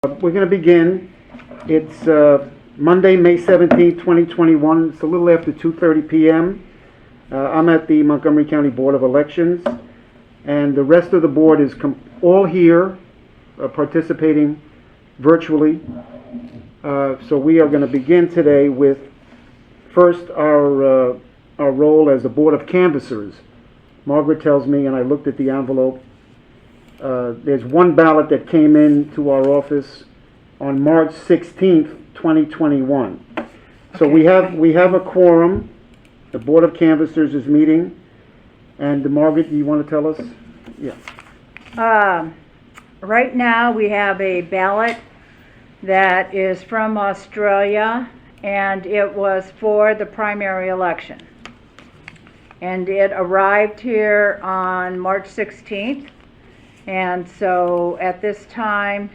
We're going to begin. It's Monday, May 17th, 2021. It's a little after 2:30 p.m. I'm at the Montgomery County Board of Elections, and the rest of the board is all here participating virtually. So we are going to begin today with first our role as a Board of Canvassers. Margaret tells me, and I looked at the envelope, there's one ballot that came in to our office on March 16th, 2021. So we have a quorum. The Board of Canvassers is meeting. And Margaret, you want to tell us? Yeah. Right now we have a ballot that is from Australia, and it was for the primary election. And it arrived here on March 16th. And so at this time,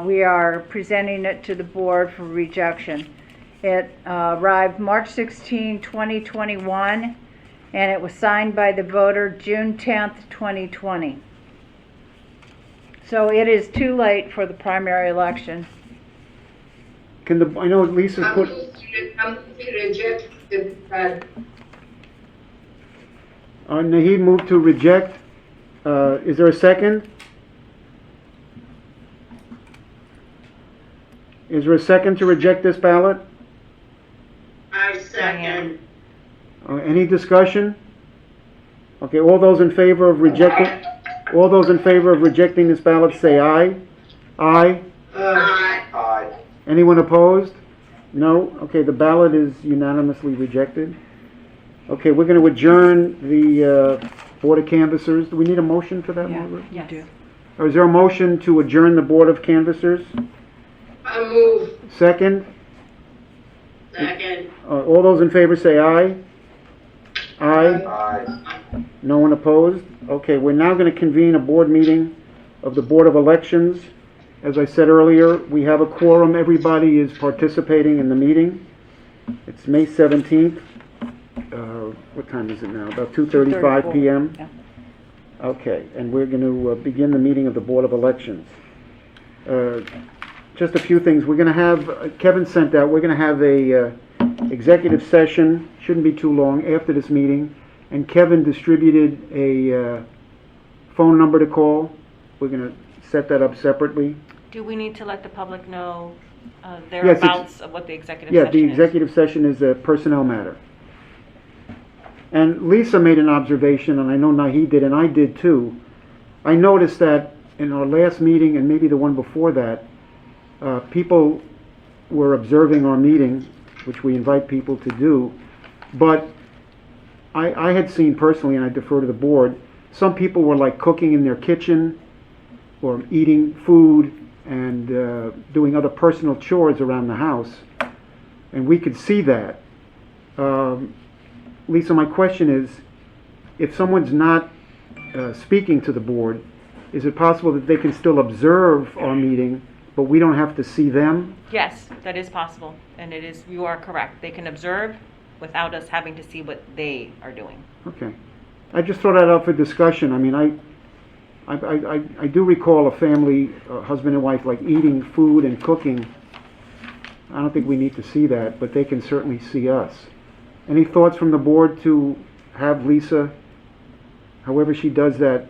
we are presenting it to the board for rejection. It arrived March 16, 2021, and it was signed by the voter June 10th, 2020. So it is too late for the primary election. I know Lisa's put... Naheed moved to reject. Is there a second? Is there a second to reject this ballot? I second. Any discussion? Okay, all those in favor of rejecting this ballot say aye. Aye. Aye. Anyone opposed? No? Okay, the ballot is unanimously rejected. Okay, we're going to adjourn the Board of Canvassers. Do we need a motion for that, Margaret? Yes. You do. Or is there a motion to adjourn the Board of Canvassers? I move. Second? Second. All those in favor say aye. Aye. Aye. No one opposed? Okay, we're now going to convene a board meeting of the Board of Elections. As I said earlier, we have a quorum. Everybody is participating in the meeting. It's May 17th. What time is it now? About 2:35 p.m. Yeah. Okay, and we're going to begin the meeting of the Board of Elections. Just a few things. We're going to have, Kevin sent out, we're going to have a executive session, shouldn't be too long, after this meeting, and Kevin distributed a phone number to call. We're going to set that up separately. Do we need to let the public know thereabouts of what the executive Yeah, session the is? executive session is a personnel matter. And Lisa made an observation, and I know Naheed did, and I did too. I noticed that in our last meeting, and maybe the one before that, people were observing our meeting, which we invite people to do, but I had seen personally, and I defer to the board, some people were like cooking in their kitchen, or eating food, and doing other personal chores around the house, and we could see that. Lisa, my question is, if someone's not speaking to the board, is it possible that they can still observe our meeting, but we don't have to see them? Yes, that is possible, and it is. You are correct. They can observe without us having to see what they are doing. Okay. I just throw that out for discussion. I mean, I do recall a family, husband and wife, like eating food and cooking. I don't think we need to see that, but they can certainly see us. Any thoughts from the board to have Lisa, however she does that,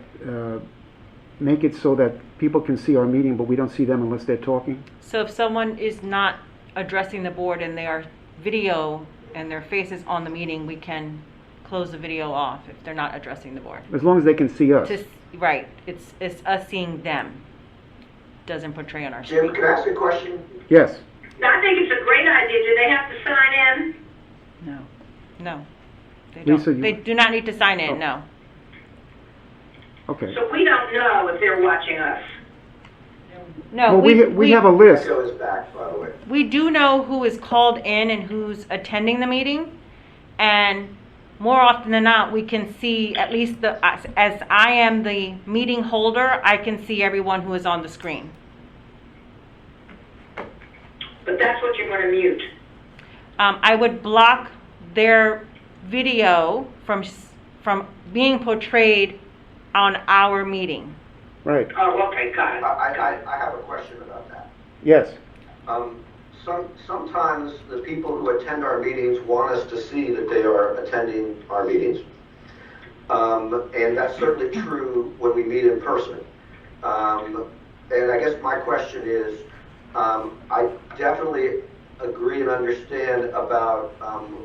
make it so that people can see our meeting, but we don't see them unless they're talking? So if someone is not addressing the board and they are video and their face is on the meeting, we can close the video off if they're not addressing the board. As long as they can see us. Right. It's us seeing them. Doesn't portray on our screen. Jim, can I ask a question? Yes. I think it's a great idea. Do they have to sign in? No, they don't. Lisa, They do not need to sign in. No. Okay. So we don't know if they're watching us. No. Well, we have a list. Echo is back, by the way. We do know who is called in and who's attending the meeting, and more often than not, we can see at least as I am the meeting holder, I can see everyone who is on the screen. But that's what you're going to mute. I would block their video from being portrayed on our meeting. Right, Oh, okay, got it. I have a question about that. yes. Sometimes the people who attend our meetings want us to see that they are attending our meetings. And that's certainly true when we meet in person. And I guess my question is, I definitely agree and understand about,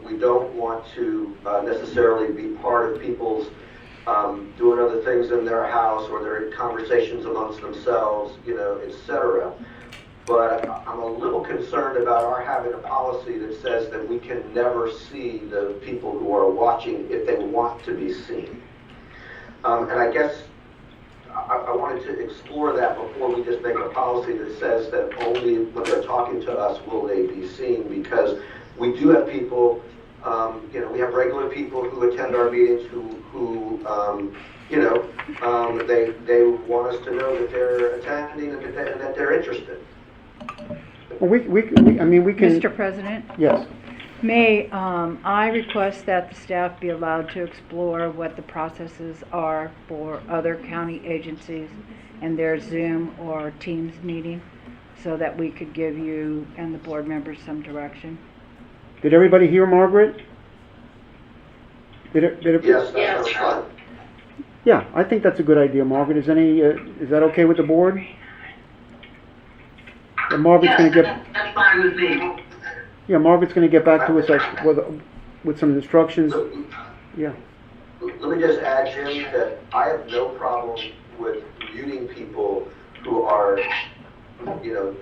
we don't want to necessarily be part of people's doing other things in their house or their conversations amongst themselves, etc. But I'm a little concerned about our having a policy that says that we can never see the people who are watching if they want to be seen. And I guess I wanted to explore that before we just make a policy that says that only when they're talking to us will they be seen, because we do have people, we have regular people who attend our meetings who they want us to know that they're attending and that they're interested. Well, we can. Mr. President, Yes, may I request that the staff be allowed to explore what the processes are for other county agencies and their Zoom or Teams meeting, so that we could give you and the board members some direction? did everybody hear Margaret? Yes, that's fun. Yeah, I think that's a good idea, Margaret. Is that okay with the board? Yeah, Margaret's gonna get, That's fine with me. yeah, Margaret's gonna get back to us with some instructions. Yeah, Let me just add, Jim, that I have no problem with muting people who are,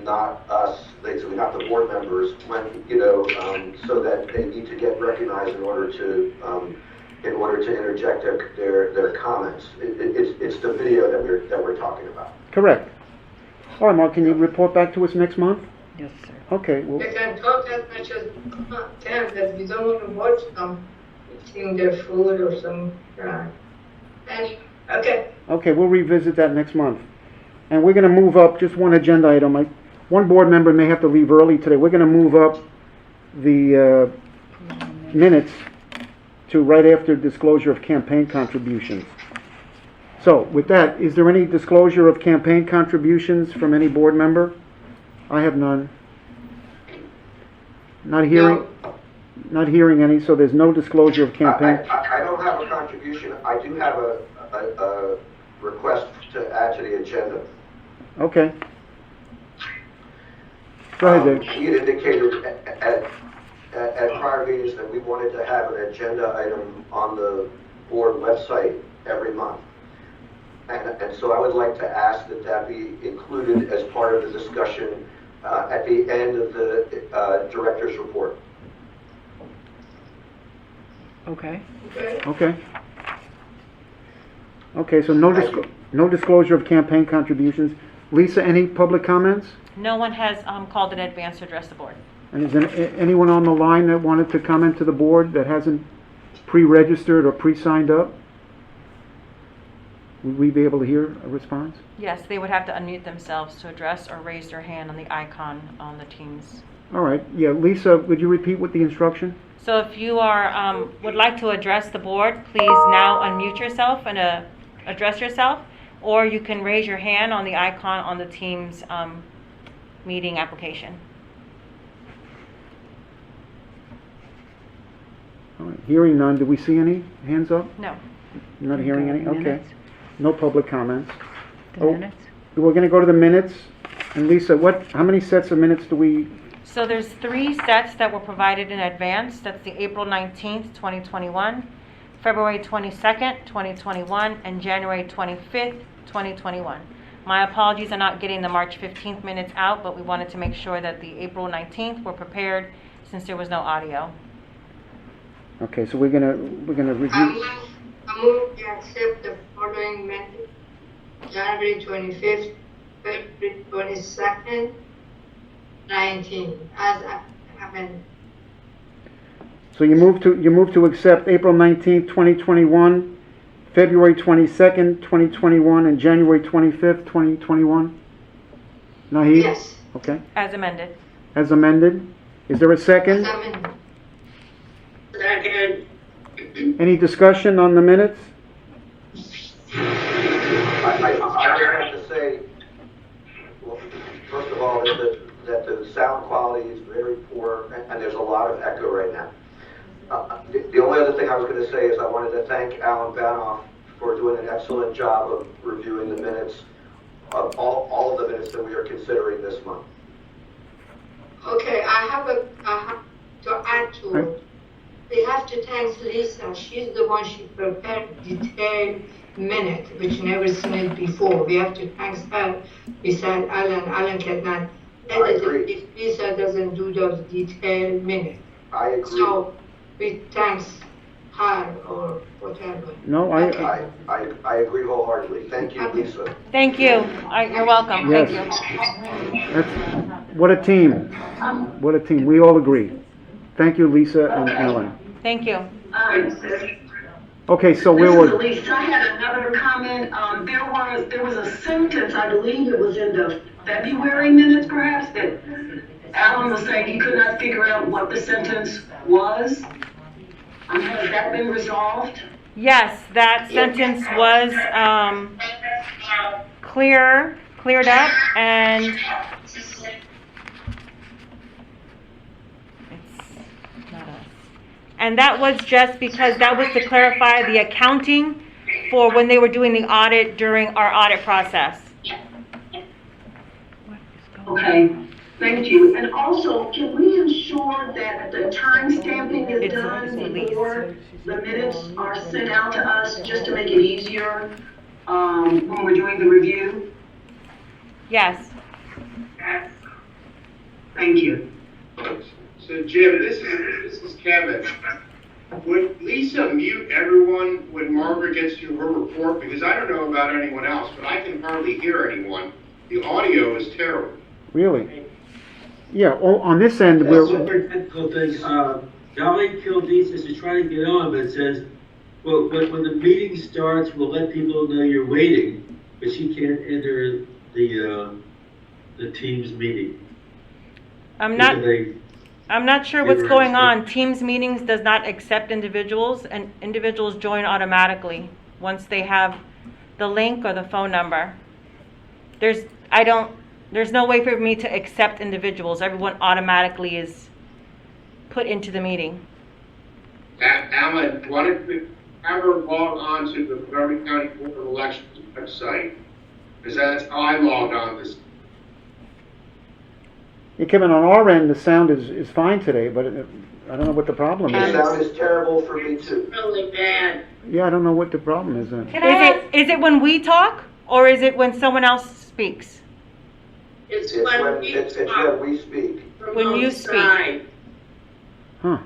not us, basically not the board members, when, so that they need to get recognized in order to interject their comments. It's the video that we're talking about. correct. All right, Mark, can you report back to us next month? Yes, sir. Okay, well, They can talk as much as can, but we don't want to watch them eating their food or some, okay. okay, we'll revisit that next month. And we're gonna move up just one agenda item. One board member may have to leave early today. We're gonna move up the minutes to right after disclosure of campaign contributions. So with that, is there any disclosure of campaign contributions from any board member? I have none. Not hearing any, so there's no disclosure of campaign. I don't have a contribution. I do have a request to add to the agenda. Okay. Go ahead, Dave. We had indicated at prior meetings that we wanted to have an agenda item on the board website every month. And so I would like to ask that be included as part of the discussion at the end of the director's report. Okay. Okay. Okay, so no disclosure of campaign contributions. Lisa, any public comments? No one has called in advance to address the board. And is there anyone on the line that wanted to comment to the board that hasn't pre-registered or pre-signed up? Would we be able to hear a response? Yes, they would have to unmute themselves to address or raise their hand on the icon on the Teams. All right, yeah, Lisa, would you repeat what the instruction? So if you are would like to address the board, please now unmute yourself and address yourself, or you can raise your hand on the icon on the Teams meeting application. All right, hearing none, do we see any hands up? No. Not hearing any? Okay. Minutes. No public comments. The minutes? We're gonna go to the minutes. And Lisa, how many sets of minutes do we, So there's 3 sets that were provided in advance. That's the April 19th, 2021, February 22nd, 2021, and January 25th, 2021. My apologies on not getting the March 15th minutes out, but we wanted to make sure that the April 19th were prepared since there was no audio. okay, so we're gonna review. I move to accept the following minutes: January 25th, February 22nd, 19, as amended. So you move to accept April 19th, 2021, February 22nd, 2021, and January 25th, 2021? Naheed? Yes, Okay. As amended. As amended. Is there a as second? amended. Second. Any discussion on the minutes? I have to that the sound quality is very poor, and there's a lot of echo right now. The only other thing I was going to say is I wanted to thank Alan Banoff for doing an excellent job of reviewing the minutes, of all of the minutes that we are considering this month. Okay, I have to add to it. We have to thank Lisa. She's the one she prepared detailed minute, which never seen it before. We have to thank her. We said Alan cannot edit it if Lisa doesn't do those detailed minutes. I agree. So we thanks her or whatever. No, I agree wholeheartedly. Thank you, Lisa. Thank you. You're welcome. Yes. Thank you. That's, what a team. What a team. We all agree. Thank you, Lisa and Ellen. Thank you. Okay, so This where is was, Elise. I had another comment. There was a sentence, I believe it was in the February minutes perhaps, that Alan was saying he could not figure out what the sentence was. Has that been resolved? Yes, that sentence was cleared up, and it's not us. And that was just because that was to clarify the accounting for when they were doing the audit during our audit process. Okay, thank you. And also, can we ensure that the time stamping is It's done released. before the minutes are sent out to us, just to make it easier when we're doing the review? Yes. Thank you. So Jim, this is Kevin. Would Lisa mute everyone when Margaret gets to her report? Because I don't know about anyone else, but I can hardly hear anyone. The audio is terrible. really? Yeah, on this end, That's a we're, very technical thing. Dolly Kildis is trying to get on, but it says, well, when the meeting starts, we'll let people know you're waiting, but she can't enter the Teams meeting. I'm not sure what's going on. Teams meetings does not accept individuals, and individuals join automatically once they have the link or the phone number. There's no way for me to accept individuals. Everyone automatically is put into the meeting. Alan, why don't you have her log on to the Montgomery County Board of Elections website? Because that's how I logged on this. yeah, Kevin, on our end, the sound is fine today, but I don't know what the problem The is. sound is terrible for me too. Really bad. Yeah, I don't know what the problem is then. Is it when we talk, or is it when someone else speaks? It's It's when when we we speak. When you speak. Huh.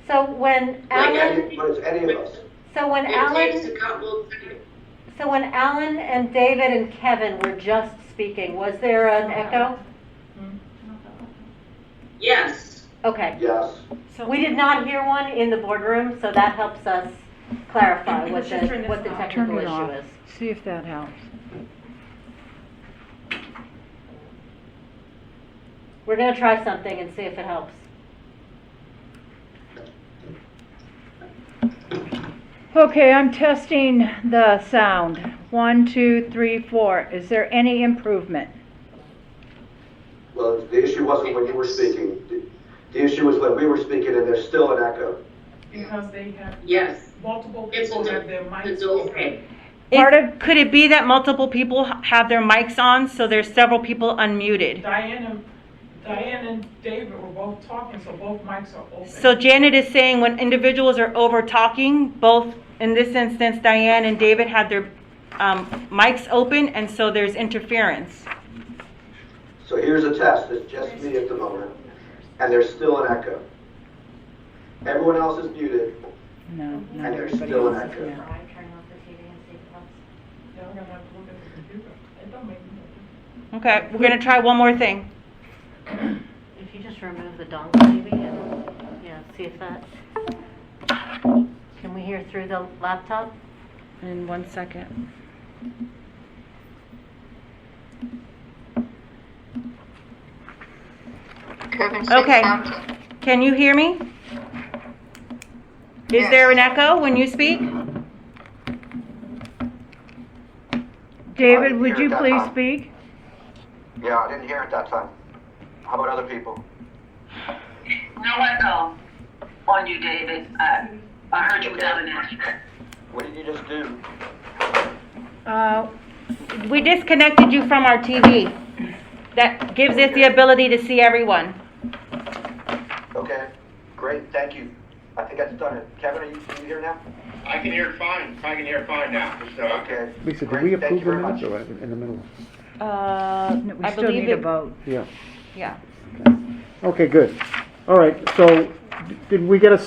So when Alan, But it's any of us. so when It takes Alan, a couple of seconds. so when Alan and David and Kevin were just speaking, was there an echo? Yes. Okay. Yes. We did not hear one in the boardroom, so that helps us clarify what the Turn technical it issue off. is. See if that helps. We're gonna try something and see if it helps. Okay, I'm testing the sound. 1, 2, 3, 4. Is there any improvement? Well, the issue wasn't when you were speaking. The issue was when we were speaking and there's still an echo. Because they have Yes. multiple It's people have their mics It's open. okay. Could it be that multiple people have their mics on, so there's several people unmuted? Diane and David were both talking, so both mics are open. So Janet is saying when individuals are over talking, both, in this instance, Diane and David had their mics open, and so there's interference. So here's a test. It's just me at the moment. And there's still an echo. Everyone else is muted. No, And not there's everybody still an else is echo. now. Turn off the TV and see if it helps. Yeah, I'm gonna have to look at the computer. It don't make no Okay, we're gonna try one more thing. If you just remove the dongle maybe and, yeah, see if that, can we hear through the laptop? In 1 second. Kevin Okay. Can you hear me? Is Yes. there an echo when you speak? David, I would hear you that please time. speak? Yeah, I didn't hear it that time. How about other people? No echo on you, David. I heard you without an echo. What did you just do? We disconnected you from our TV. That gives us the ability to see everyone. Okay, great, thank you. I think that's done it. Kevin, are you here now? I can hear it fine. I can hear it fine now. So, Okay. Lisa, did great, we thank approve you the very minutes much. or in the middle? We I still believe need a it. vote. Yeah. Yeah. Okay, good. All right, so did we get a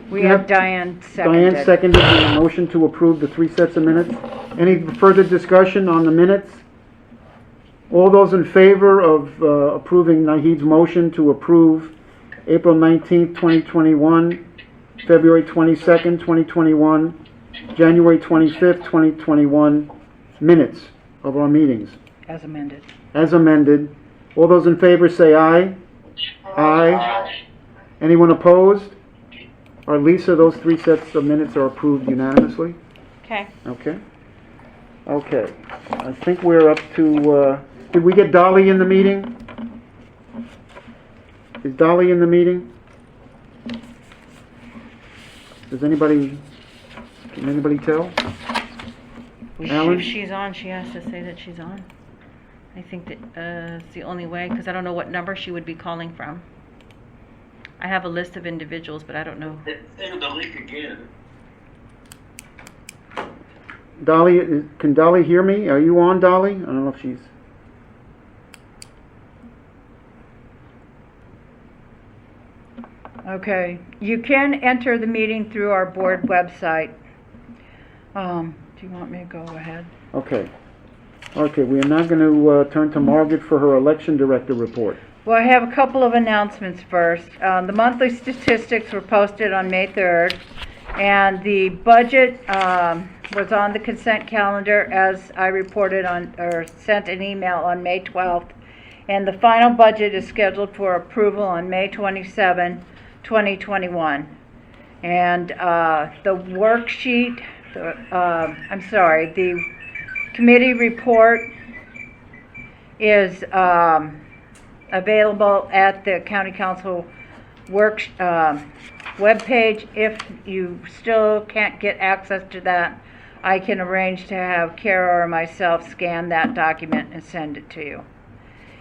We have Diane seconded. Diane seconded the motion to approve the 3 sets of minutes. Any further discussion on the minutes? All those in favor of approving Nahid's motion to approve April 19th, 2021, February 22nd, 2021, January 25th, 2021 minutes of our meetings As amended. as amended. All those in favor say aye. Aye. Anyone opposed? Or Lisa, those 3 sets of minutes are approved unanimously? Okay. Okay. Okay. I think we're up to, did we get Dolly in the meeting? Is Dolly in the meeting? Can anybody tell? Alan? If she's on, she has to say that she's on. I think that it's the only way, because I don't know what number she would be calling from. I have a list of individuals, but I don't know. Send the link again. Dolly, can Dolly hear me? Are you on, Dolly? I don't know if she's... Okay, you can enter the meeting through our board website. Do you want me to go ahead? Okay. Okay, we are now going to turn to Margaret for her election director report. Well, I have a couple of announcements first. The monthly statistics were posted on May 3rd, and the budget was on the consent calendar as I reported on, or sent an email on May 12th, and the final budget is scheduled for approval on May 27, 2021. And the worksheet, the committee report is available at the County Council webpage. If you still can't get access to that, I can arrange to have Kara or myself scan that document and send it to you.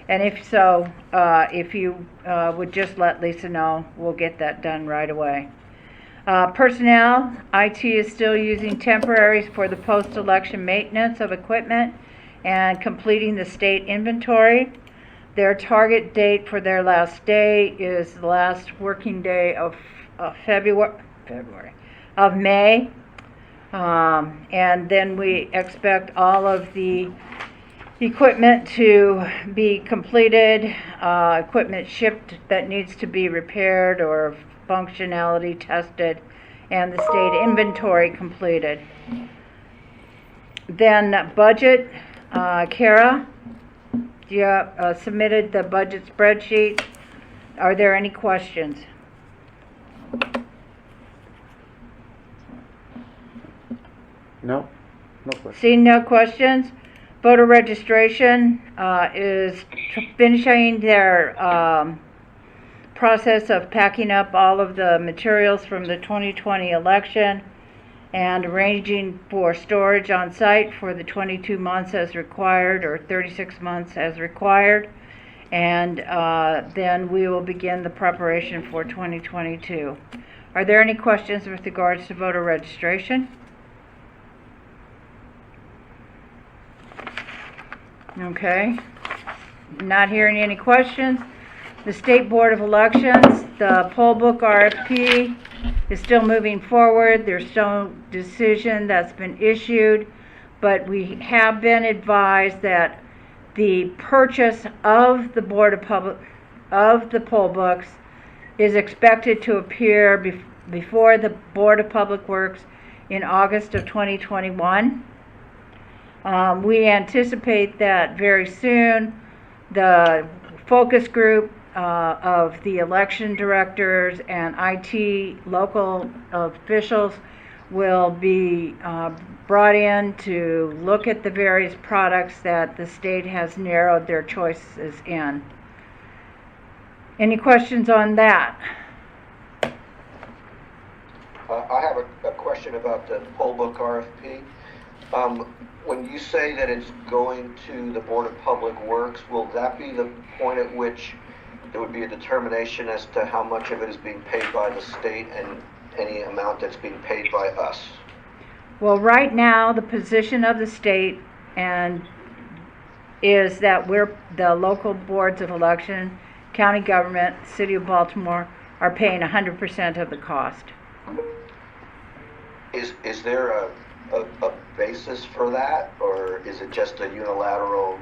And if so, if you would just let Lisa know, we'll get that done right away. Personnel, IT is still using temporaries for the post-election maintenance of equipment and completing the state inventory. Their target date for their last day is the last working day of May. And then we expect all of the equipment to be completed, equipment shipped that needs to be repaired or functionality tested, and the state inventory completed. Then budget, Kara, you submitted the budget spreadsheet. Are there any questions? No? No question. Seeing no questions, voter registration is finishing their process of packing up all of the materials from the 2020 election and arranging for storage on site for the 22 months as required, or 36 months as required. And then we will begin the preparation for 2022. Are there any questions with regards to voter registration? Okay. Not hearing any questions. The State Board of Elections, the poll book RFP is still moving forward. There's no decision that's been issued, but we have been advised that the purchase of the poll books is expected to appear before the Board of Public Works in August of 2021. We anticipate that very soon the focus group of the election directors and IT local officials will be brought in to look at the various products that the state has narrowed their choices in. Any questions on that? I have a question about the poll book RFP. When you say that it's going to the Board of Public Works, will that be the point at which there would be a determination as to how much of it is being paid by the state and any amount that's being paid by us? Well, right now, the position of the state is that the local boards of election, county government, city of Baltimore, are paying 100% of the cost. Is there a basis for that, or is it just a unilateral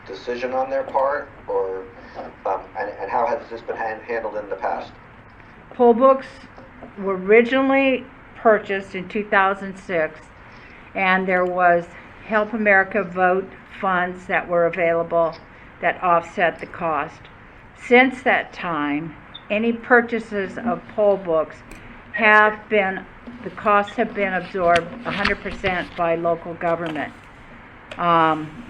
decision on their part, or and how has this been handled in the past? Poll books were originally purchased in 2006, and there was Help America Vote funds that were available that offset the cost. Since that time, any purchases of poll books the costs have been absorbed 100% by local government.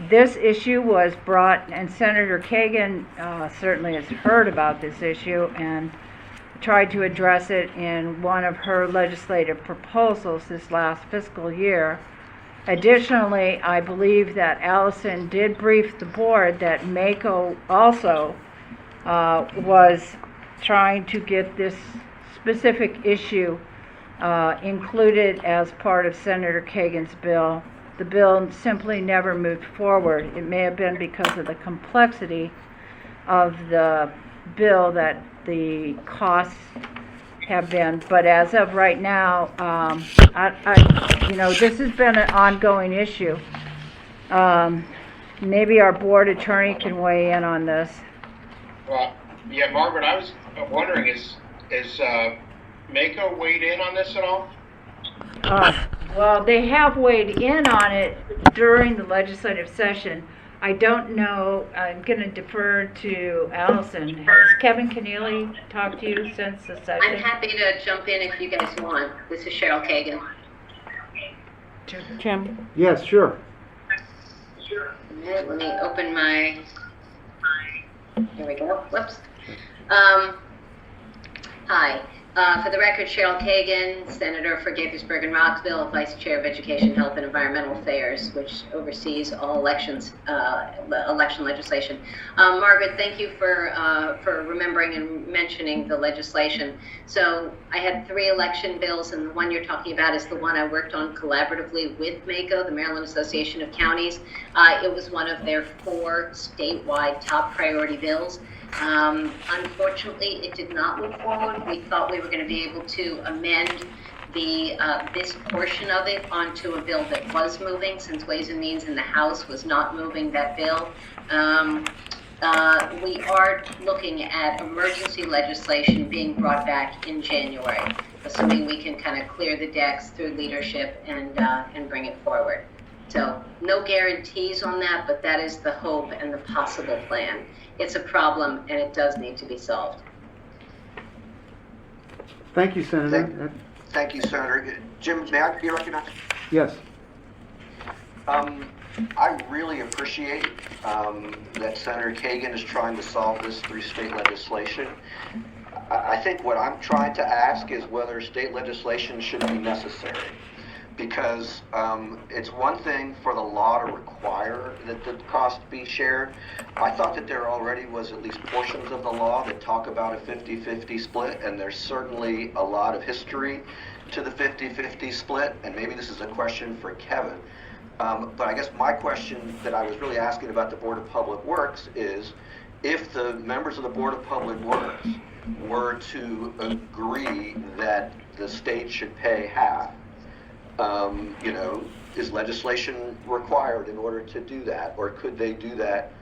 This issue was brought, and Senator Kagan certainly has heard about this issue and tried to address it in one of her legislative proposals this last fiscal year. Additionally, I believe that Allison did brief the board that MACO also was trying to get this specific issue included as part of Senator Kagan's bill. The bill simply never moved forward. It may have been because of the complexity of the bill that the costs have been, but as of right now, this has been an ongoing issue. Maybe our board attorney can weigh in on this. Well, yeah, Margaret, I was wondering, is MACO weighed in on this at all? Well, they have weighed in on it during the legislative session. I don't know, I'm going to defer to Allison. Has Kevin Keneally talked to you since the session? I'm happy to jump in if you guys want. This is Cheryl Kagan. Jim? Yes, sure. Let me open my, here we go, whoops. Hi. For the record, Cheryl Kagan, Senator for Gaithersburg and Rockville, Vice Chair of Education, Health, and Environmental Affairs, which oversees all election legislation. Margaret, thank you for remembering and mentioning the legislation. So I had 3 election bills, and the one you're talking about is the one I worked on collaboratively with MACO, the Maryland Association of Counties. It was one of their 4 statewide top priority bills. Unfortunately, it did not move forward. We thought we were going to be able to amend this portion of it onto a bill that was moving, since Ways and Means in the House was not moving that bill. We are looking at emergency legislation being brought back in January, assuming we can kind of clear the decks through leadership and bring it forward. So no guarantees on that, but that is the hope and the possible plan. It's a problem, and it does need to be solved. Thank you, Senator. Thank you, Senator. Jim, may I be recognized? Yes. I really appreciate that Senator Kagan is trying to solve this through state legislation. I think what I'm trying to ask is whether state legislation should be necessary. Because it's one thing for the law to require that the cost be shared. I thought that there already was at least portions of the law that talk about a 50-50 split, and there's certainly a lot of history to the 50-50 split, and maybe this is a question for Kevin. But I guess my question that I was really asking about the Board of Public Works is, if the members of the Board of Public Works were to agree that the state should pay half, is legislation required in order to do that? Or could they do that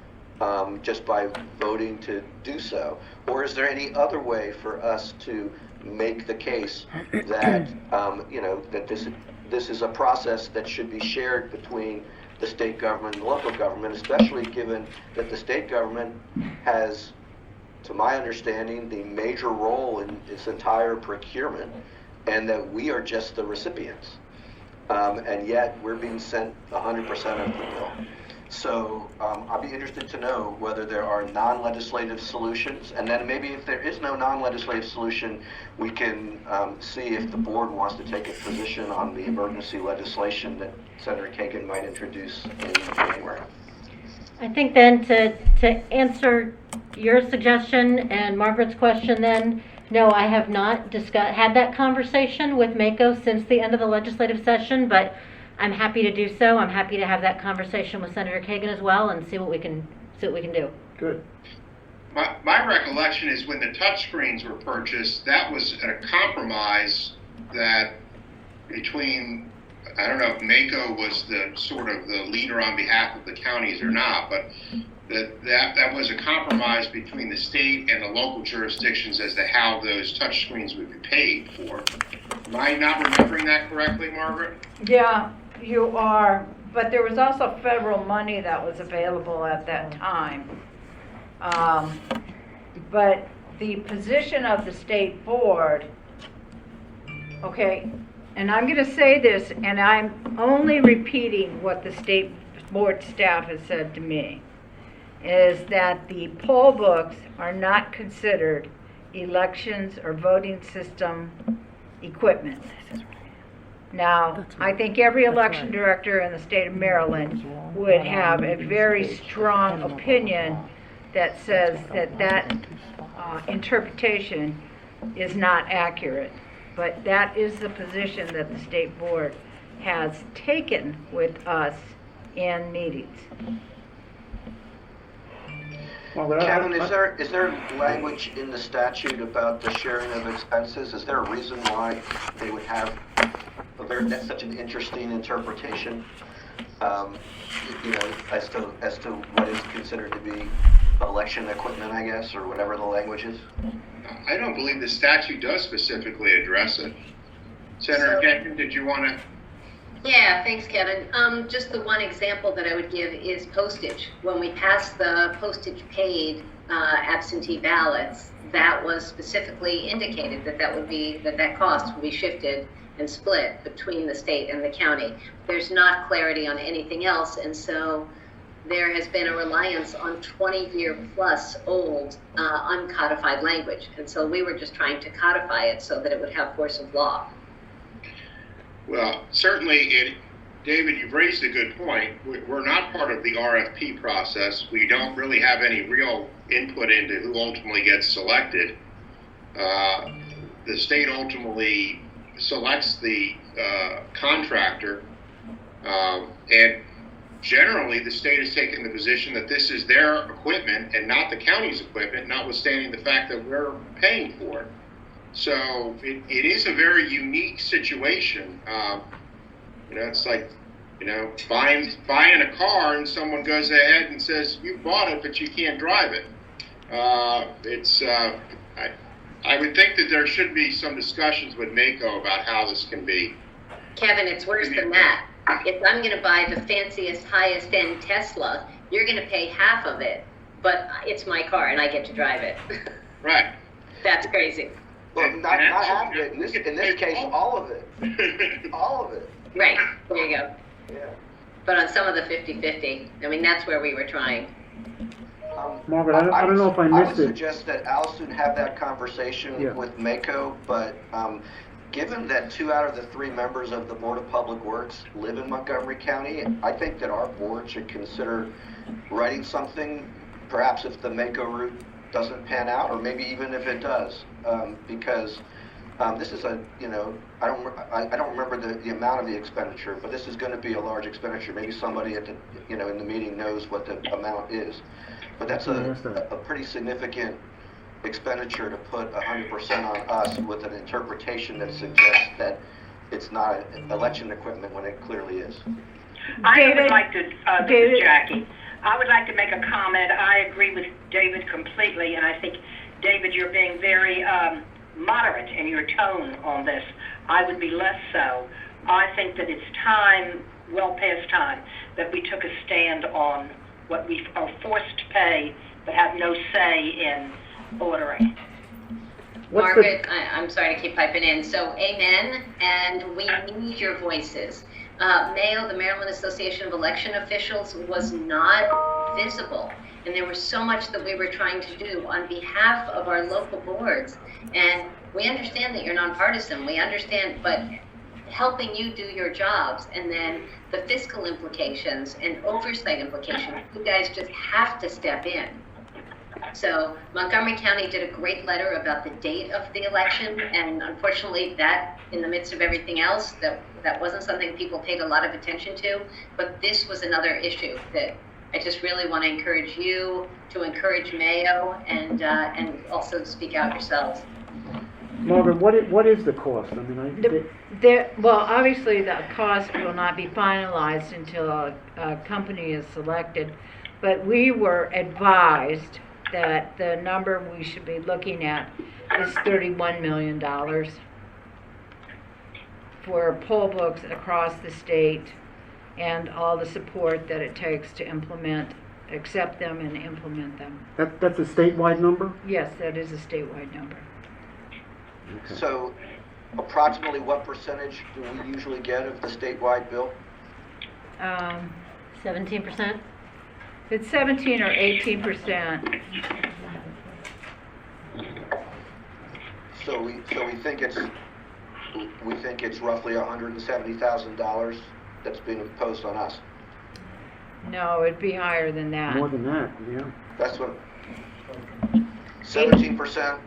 just by voting to do so? Or is there any other way for us to make the case that, that this is a process that should be shared between the state government and the local government, especially given that the state government has, to my understanding, the major role in its entire procurement, and that we are just the recipients. And yet we're being sent 100% of the bill. So I'll be interested to know whether there are non-legislative solutions, and then maybe if there is no non-legislative solution, we can see if the board wants to take a position on the emergency legislation that Senator Kagan might introduce in January. I think then to answer your suggestion and Margaret's question then, no, I have not had that conversation with Mako since the end of the legislative session, but I'm happy to do so. I'm happy to have that conversation with Senator Kagan as well and see what we can do. Good. My recollection is when the touchscreens were purchased, that was a compromise that between, I don't know if Mako was the sort of the leader on behalf of the counties or not, but that was a compromise between the state and the local jurisdictions as to how those touchscreens would be paid for. Am I not remembering that correctly, Margaret? Yeah, you are, but there was also federal money that was available at that time. But the position of the state board, okay, and I'm going to say this, and I'm only repeating what the state board staff has said to me, is that the poll books are not considered elections or voting system equipment. Now, I think every election director in the state of Maryland would have a very strong opinion that says that interpretation is not accurate. But that is the position that the state board has taken with us in meetings. Kevin, is there language in the statute about the sharing of expenses? Is there a reason why they would have that's such an interesting interpretation? As to what is considered to be election equipment, I guess, or whatever the language is. I don't believe the statute does specifically address it. Senator Kagan, did you want to? Yeah, thanks, Kevin. Just the one example that I would give is postage. When we passed the postage paid absentee ballots, that was specifically indicated that cost would be shifted and split between the state and the county. There's not clarity on anything else, and so there has been a reliance on 20-year-plus old uncodified language, and so we were just trying to codify it so that it would have force of law. Well, certainly, David, you've raised a good point. We're not part of the RFP process. We don't really have any real input into who ultimately gets selected. The state ultimately selects the contractor, and generally the state has taken the position that this is their equipment and not the county's equipment, notwithstanding the fact that we're paying for it. So it is a very unique situation. It's like, buying a car and someone goes ahead and says, you bought it, but you can't drive it. I would think that there should be some discussions with Mako about how this can be. Kevin, it's worse than that. If I'm going to buy the fanciest, highest end Tesla, you're going to pay half of it, but it's my car and I get to drive it. Right. That's crazy. Well, not half of it. In this case, all of it. All of it. Right. There you go. Yeah. But on some of the 50-50, that's where we were trying. Margaret, I don't know if I missed it. I would suggest that Allison have that conversation with Mako, but given that 2 out of the 3 members of the Board of Public Works live in Montgomery County, I think that our board should consider writing something, perhaps if the Mako route doesn't pan out, or maybe even if it does, because this is I don't remember the amount of the expenditure, but this is going to be a large expenditure. Maybe somebody at the, in the meeting knows what the amount is, but that's a pretty significant expenditure to put 100% on us with an interpretation that suggests that it's not election equipment when it clearly is. I would like to, this is Jackie. I would like to make a comment. I agree with David completely, and I think, David, you're being very moderate in your tone on this. I would be less so. I think that it's time, well past time, that we took a stand on what we are forced to pay but have no say in ordering. Margaret, I'm sorry to keep piping in. So, amen, and we need your voices. Mayo, the Maryland Association of Election Officials, was not visible. And there was so much that we were trying to do on behalf of our local boards. And we understand that you're nonpartisan, we understand, but helping you do your jobs, and then the fiscal implications and oversight implications, you guys just have to step in. So Montgomery County did a great letter about the date of the election, and unfortunately that, in the midst of everything else, that wasn't something people paid a lot of attention to, but this was another issue that I just really want to encourage you to encourage Mayo and also speak out yourselves. Margaret, what is the cost? I mean, Well, obviously the cost will not be finalized until a company is selected, but we were advised that the number we should be looking at is $31 million for poll books across the state and all the support that it takes to accept them and implement them. that's a statewide number? Yes, that is a statewide number. Okay. So approximately what percentage do we usually get of the statewide bill? 17%? It's 17 or 18%. So we think it's roughly $170,000 that's being imposed on us. No, it'd be higher than that. More than that, yeah. That's what, 17%?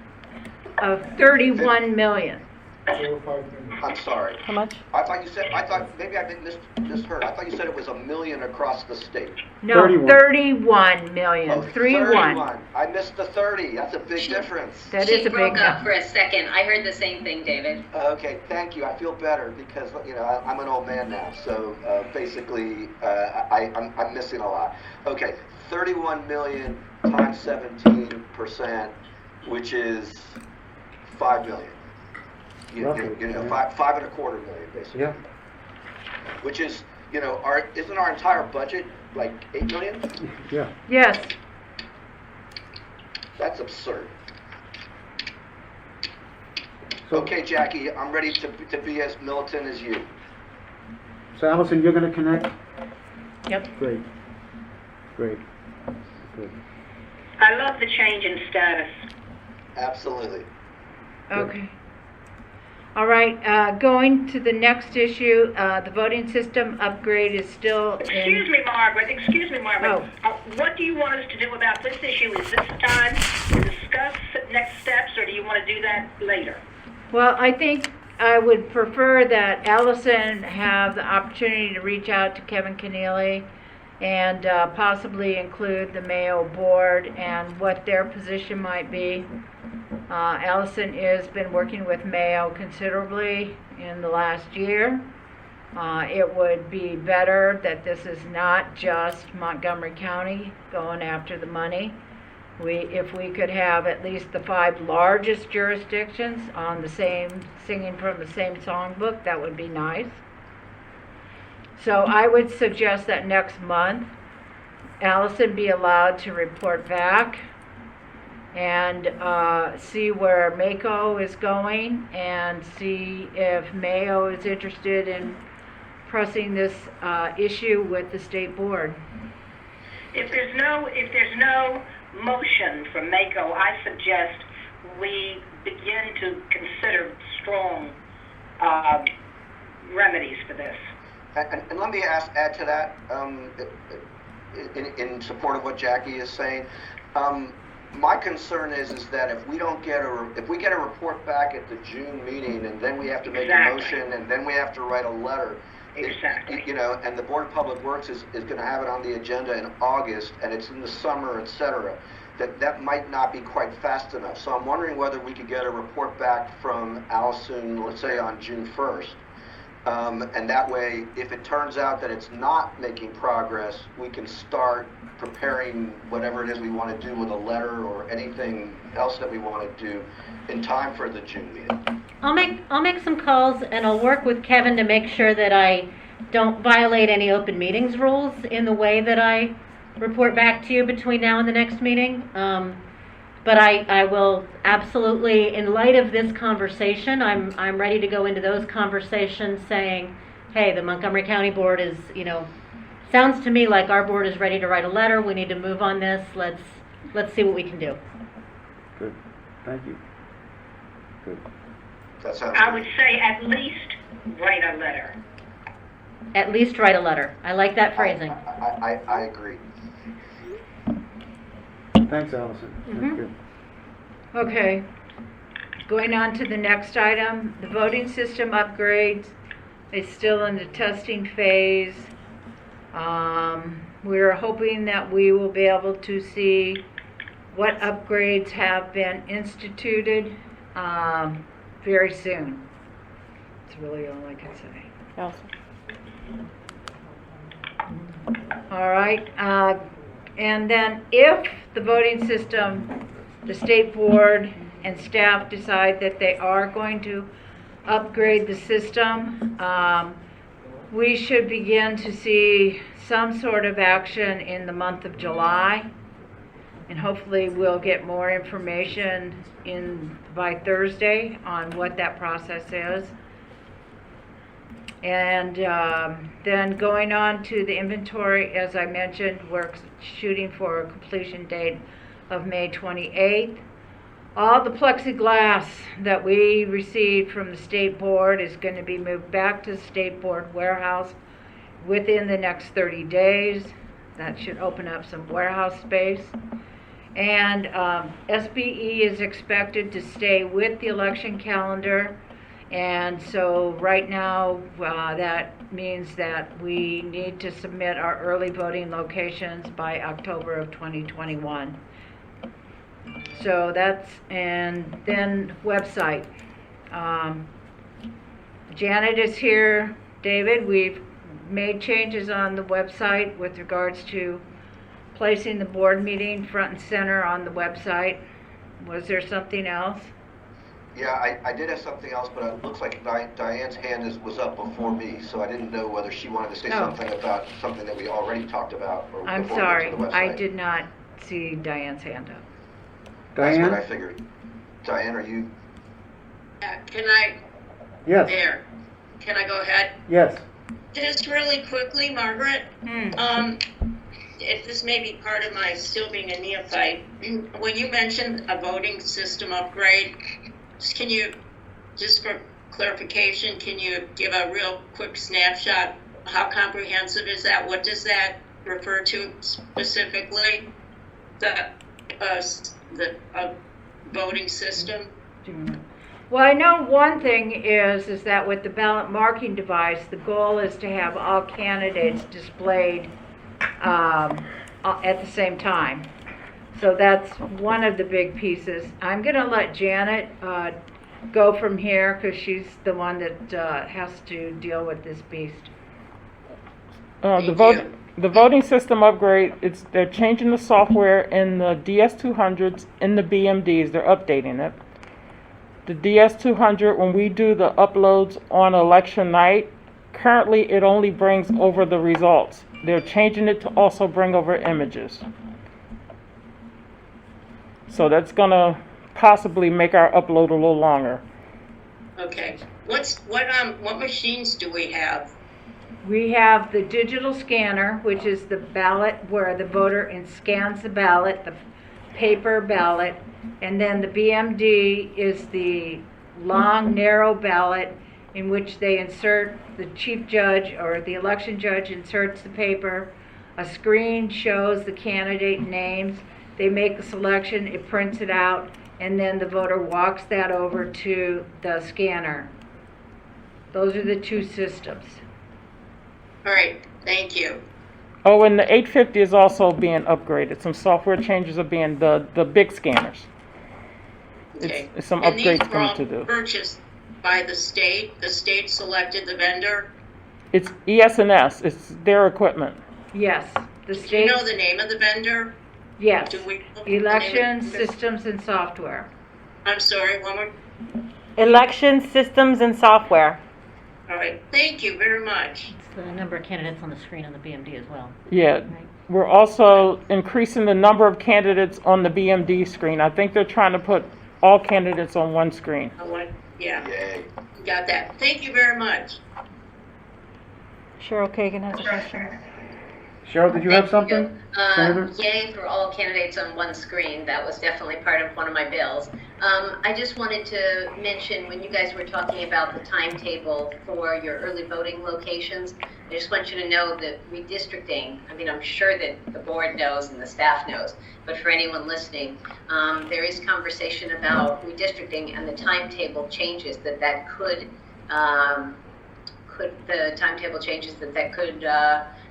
Of 31 million. I'm sorry. How much? I thought maybe I misheard. I thought you said it was $1 million across the state. No, 31. 31 million. Oh, 31. I missed the 30. That's a big difference. That She is a broke big up number. for a second. I heard the same thing, David. Okay, thank you. I feel better because, you know, I'm an old man now. So basically, I'm missing a lot. Okay, 31 million times 17%, which is 5 million. Roughly, You know, yeah. five and a quarter million, basically. Yeah. Which is, you know, isn't our entire budget like 8 million? Yeah. Yes. That's absurd. So, Okay, Jackie, I'm ready to be as militant as you. So Allison, you're going to connect? Yep. Great. Good. I love the change in status. Absolutely. Okay. All right, going to the next issue, the voting system upgrade is still Excuse me, Margaret. Oh. What do you want us to do about this issue? Is this time to discuss next steps, or do you want to do that later? Well, I think I would prefer that Allison have the opportunity to reach out to Kevin Keneally and possibly include the Mayo board and what their position might be. Allison has been working with Mayo considerably in the last year. It would be better that this is not just Montgomery County going after the money. If we could have at least the 5 largest jurisdictions on the same, singing from the same songbook, that would be nice. So I would suggest that next month, Allison be allowed to report back and see where Mako is going and see if Mayo is interested in pressing this issue with the state board. If there's no motion from Mako, I suggest we begin to consider strong remedies for this. And let me add to that, in support of what Jackie is saying. My concern is that if we get a report back at the June meeting, and then we have to make a motion, and then we have to write a letter. Exactly. You know, and the Board of Public Works is going to have it on the agenda in August, and it's in the summer, etc. That might not be quite fast enough. So I'm wondering whether we could get a report back from Allison, let's say on June 1st. And that way, if it turns out that it's not making progress, we can start preparing whatever it is we want to do with a letter or anything else that we want to do in time for the June meeting. I'll make some calls and I'll work with Kevin to make sure that I don't violate any open meetings rules in the way that I report back to you between now and the next meeting. But I will absolutely, in light of this conversation, I'm ready to go into those conversations saying, hey, the Montgomery County Board is, sounds to me like our board is ready to write a letter. We need to move on this. Let's see what we can do. Good, thank you. Good. That sounds I good. would say at least write a letter. At least write a letter. I like that phrasing. I agree. Thanks, Allison. That's Mhm. good. Okay. Going on to the next item, the voting system upgrades is still in the testing phase. We're hoping that we will be able to see what upgrades have been instituted very soon. That's really all I can say. All right, and then if the voting system, the state board and staff decide that they are going to upgrade the system, we should begin to see some sort of action in the month of July. And hopefully we'll get more information by Thursday on what that process is. And then going on to the inventory, as I mentioned, we're shooting for a completion date of May 28th. All the plexiglass that we received from the state board is going to be moved back to the state board warehouse within the next 30 days. That should open up some warehouse space. And SBE is expected to stay with the election calendar. And so right now, that means that we need to submit our early voting locations by October of 2021. So that's, and then website. Janet is here. David, we've made changes on the website with regards to placing the board meeting front and center on the website. Was there something else? Yeah, I did have something else, but it looks like Diane's hand was up before me, so I didn't know whether she wanted to say something about something that we already talked about. Or I'm before we sorry, get to the website. I did not see Diane's hand up. That's Diane? what I figured. Diane, are you? Can I? Yes. There. Can I go ahead? Yes. Just really quickly, Margaret. If this may be part of my still being a neophyte, when you mentioned a voting system upgrade, can you, just for clarification, can you give a real quick snapshot? How comprehensive is that? What does that refer to specifically? The voting system? Well, I know one thing is that with the ballot marking device, the goal is to have all candidates displayed at the same time. So that's one of the big pieces. I'm going to let Janet go from here because she's the one that has to deal with this beast. The voting system upgrade, they're changing the software in the DS200s, in the BMDs, they're updating it. The DS200, when we do the uploads on election night, currently it only brings over the results. They're changing it to also bring over images. So that's gonna possibly make our upload a little longer. Okay. What machines do we have? We have the digital scanner, which is the ballot where the voter scans the ballot, the paper ballot, and then the BMD is the long, narrow ballot in which they insert, the chief judge or the election judge inserts the paper, a screen shows the candidate names, they make a selection, it prints it out, and then the voter walks that over to the scanner. Those are the two systems. All right, thank you. Oh, and the 850 is also being upgraded. Some software changes are being, the big scanners. Okay. It's some and upgrades these were all coming to do. purchased by the state? The state selected the vendor? It's ES&S, it's their equipment. Yes, the Do you state, know the name of the vendor? yes, Do we know the name of election the vendor? systems and software. I'm sorry, one more. Election systems and software. All right, thank you very much. It's the number of candidates on the screen on the BMD as well. Yeah, we're also increasing the number of candidates on the BMD screen. I think they're trying to put all candidates on one screen. Yeah, Yay. got that. Thank you very much. Cheryl Kagan has a question. Cheryl, did you have something? Senator? Yay for all candidates on one screen. That was definitely part of one of my bills. I just wanted to mention when you guys were talking about the timetable for your early voting locations, I just want you to know that redistricting, I mean, I'm sure that the board knows and the staff knows, but for anyone listening, there is conversation about redistricting and the timetable changes that could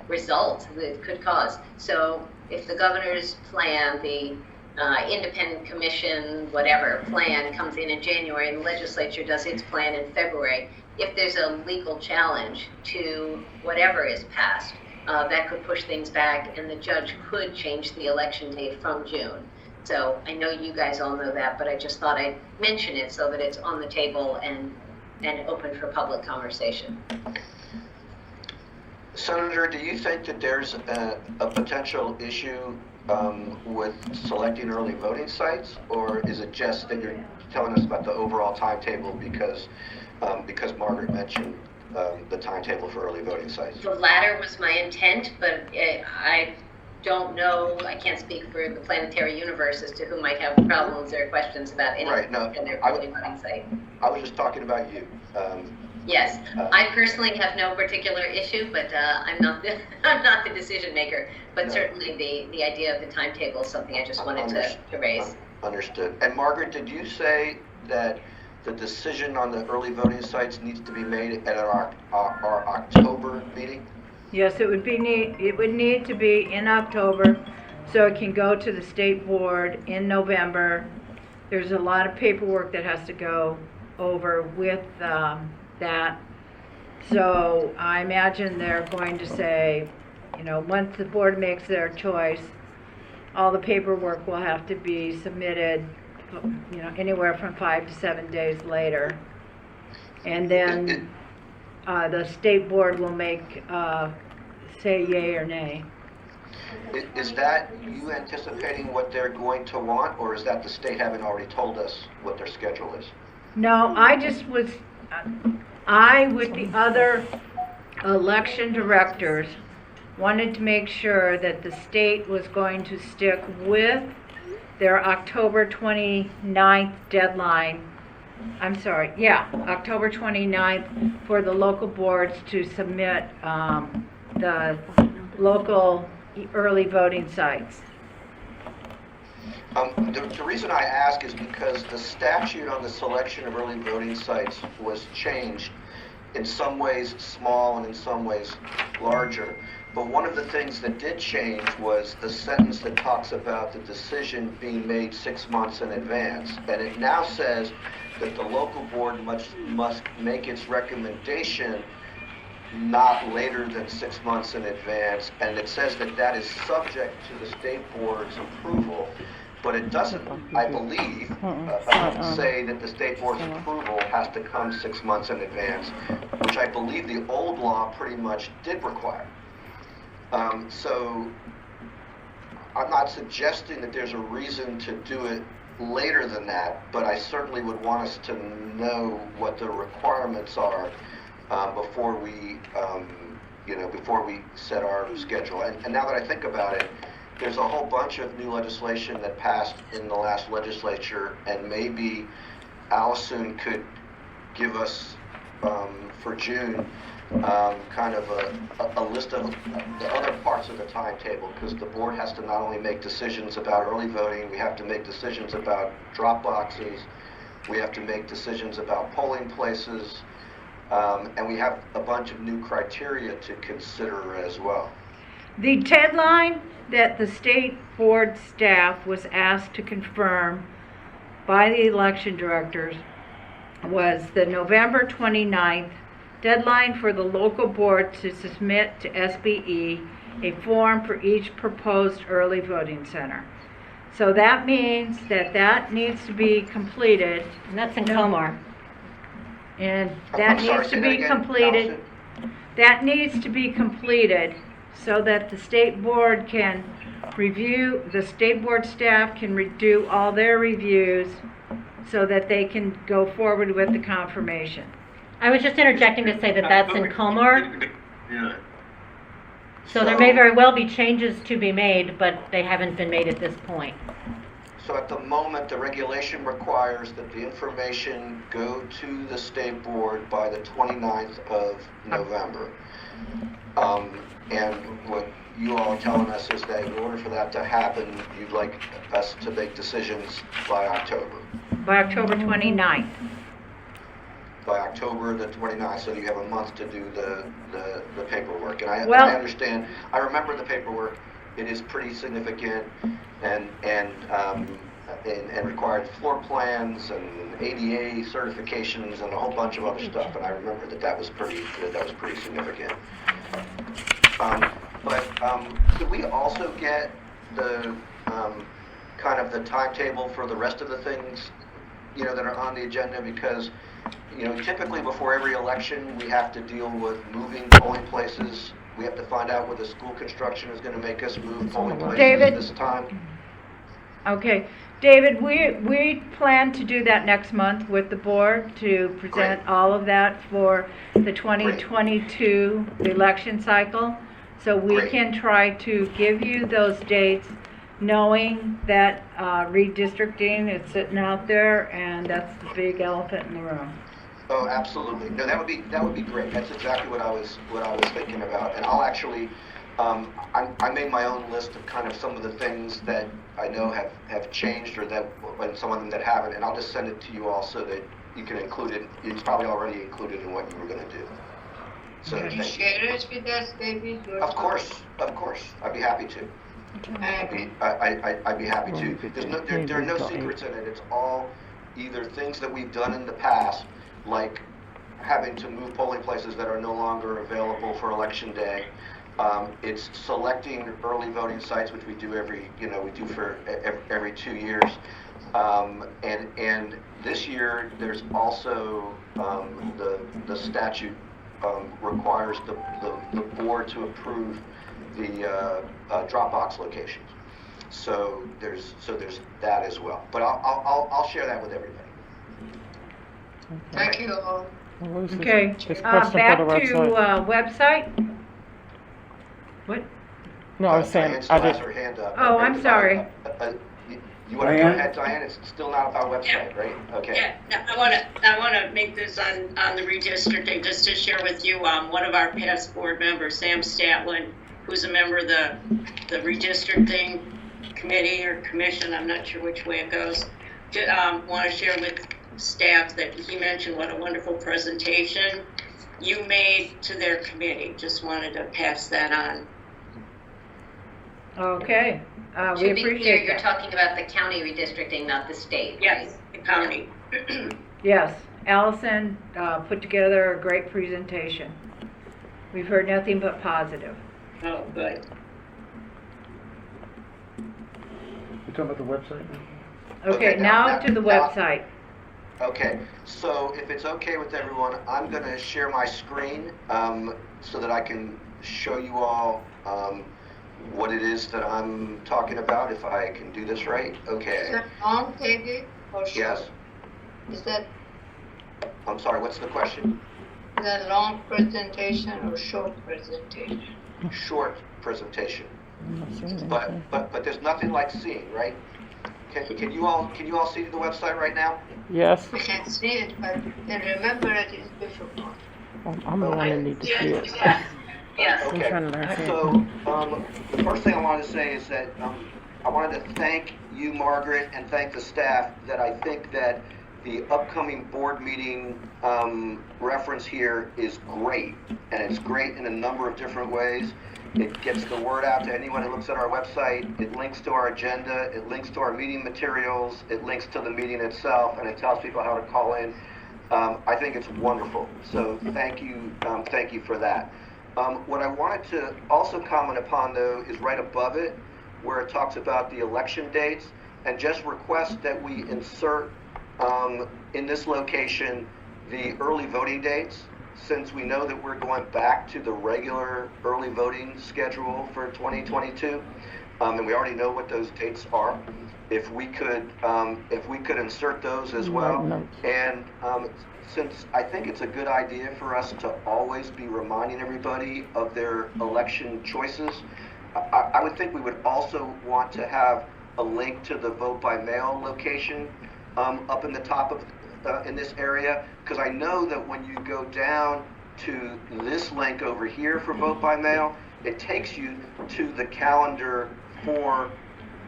result, that could cause. So if the governor's plan, the independent commission, whatever plan comes in January and the legislature does its plan in February, if there's a legal challenge to whatever is passed, that could push things back and the judge could change the election date from June. So I know you guys all know that, but I just thought I'd mention it so that it's on the table and open for public conversation. Senator, do you think that there's a potential issue with selecting early voting sites, or is it just that you're telling us about the overall timetable because Margaret mentioned the timetable for early voting sites? The latter was my intent, but I don't know, I can't speak for the planetary universe as to who might have problems or questions about any in their early voting site. I was just talking about you. Yes, I personally have no particular issue, but I'm not the decision maker. But certainly the idea of the timetable is something I just wanted to raise. Understood. And Margaret, did you say that the decision on the early voting sites needs to be made at our October meeting? Yes, it would need to be in October, so it can go to the state board in November. There's a lot of paperwork that has to go over with that. So I imagine they're going to say, once the board makes their choice, all the paperwork will have to be submitted, anywhere from 5 to 7 days later. And then the state board will make, say yay or nay. Is that you anticipating what they're going to want, or is that the state having already told us what their schedule is? No, I, with the other election directors, wanted to make sure that the state was going to stick with their October 29th deadline. I'm sorry, October 29th for the local boards to submit the local early voting sites. The reason I ask is because the statute on the selection of early voting sites was changed, in some ways small and in some ways larger. But one of the things that did change was the sentence that talks about the decision being made 6 months in advance. And it now says that the local board must make its recommendation not later than 6 months in advance. And it says that that is subject to the state board's approval. But it doesn't, I believe, say that the state board's approval has to come 6 months in advance, which I believe the old law pretty much did require. So I'm not suggesting that there's a reason to do it later than that, but I certainly would want us to know what the requirements are before we set our schedule. And now that I think about it, there's a whole bunch of new legislation that passed in the last legislature, and maybe Allison could give us for June kind of a list of the other parts of the timetable, because the board has to not only make decisions about early voting, we have to make decisions about drop boxes, we have to make decisions about polling places, and we have a bunch of new criteria to consider as well. The deadline that the state board staff was asked to confirm by the election directors was the November 29th deadline for the local board to submit to SBE a form for each proposed early voting center. So that means that needs to be completed. And that's in Comar. And that needs to be completed. That needs to be completed so that the state board can review, the state board staff can do all their reviews so that they can go forward with the confirmation. I was just interjecting to say that that's in Comar. Yeah. So there may very well be changes to be made, but they haven't been made at this point. So at the moment, the regulation requires that the information go to the state board by the 29th of November. And what you all are telling us is that in order for that to happen, you'd like us to make decisions by October. By October 29th. By October the 29th, so you have a month to do the paperwork. And I understand, I remember the paperwork. It is pretty significant and required floor plans and ADA certifications and a whole bunch of other stuff. And I remember that was pretty significant. Could we also get the kind of the timetable for the rest of the things, that are on the agenda? Because, typically before every election, we have to deal with moving polling places. We have to find out whether school construction is going to make us move polling places this time. Okay. David, we plan to do that next month with the board to present all of that for the 2022 election cycle. So we can try to give you those dates, knowing that redistricting is sitting out there, and that's the big elephant in the room. Oh, absolutely. No, that would be great. That's exactly what I was thinking about. And I'll actually, I made my own list of kind of some of the things that I know have changed, or and some of them that haven't, and I'll just send it to you all so that you can include it. It's probably already included in what you were going to do. So can you share it with us, David? Of course. I'd be happy to. I'd be happy to. There are no secrets in it. It's all either things that we've done in the past, like having to move polling places that are no longer available for election day. It's selecting early voting sites, which we do for every 2 years. And this year, there's also the statute requires the board to approve the Dropbox locations. So there's that as well. But I'll share that with everybody. Thank you all. Okay. Back to website. What? No, I was saying Diane still has her hand up. Oh, I'm sorry. You want to go ahead, Diane? It's still not about website, right? Okay. Yeah, I want to make this on the redistricting, just to share with you, one of our past board members, Sam Statlin, who's a member of the redistricting committee or commission, I'm not sure which way it goes, want to share with staff that he mentioned what a wonderful presentation you made to their committee. Just wanted to pass that on. Okay. We To be clear, appreciate you're that. talking about the county redistricting, not the state. Yes, the county. Yes, Allison put together a great presentation. We've heard nothing but positive. Oh, good. You're talking about the website now? Okay, now to the website. Okay, so if it's okay with everyone, I'm going to share my screen so that I can show you all what it is that I'm talking about, if I can do this right. Okay. Is that long, David, or short? Yes. Is that I'm sorry, what's the question? a long presentation or short presentation? Short presentation. But there's nothing like seeing, right? Can you all see the website right now? Yes. We can see it, but then remember it is difficult. I'm the one that need to see it. Yes. Okay. So the first thing I wanted to say is that I wanted to thank you, Margaret, and thank the staff. That I think that the upcoming board meeting reference here is great, and it's great in a number of different ways. It gets the word out to anyone who looks at our website. It links to our agenda. It links to our meeting materials. It links to the meeting itself, and it tells people how to call in. I think it's wonderful. So thank you for that. What I wanted to also comment upon, though, is right above it, where it talks about the election dates, and just request that we insert in this location the early voting dates, since we know that we're going back to the regular early voting schedule for 2022, and we already know what those dates are. if we could insert those as well. And since I think it's a good idea for us to always be reminding everybody of their election choices, I would think we would also want to have a link to the vote by mail location up in the top of in this area, because I know that when you go down to this link over here for vote by mail, it takes you to the calendar for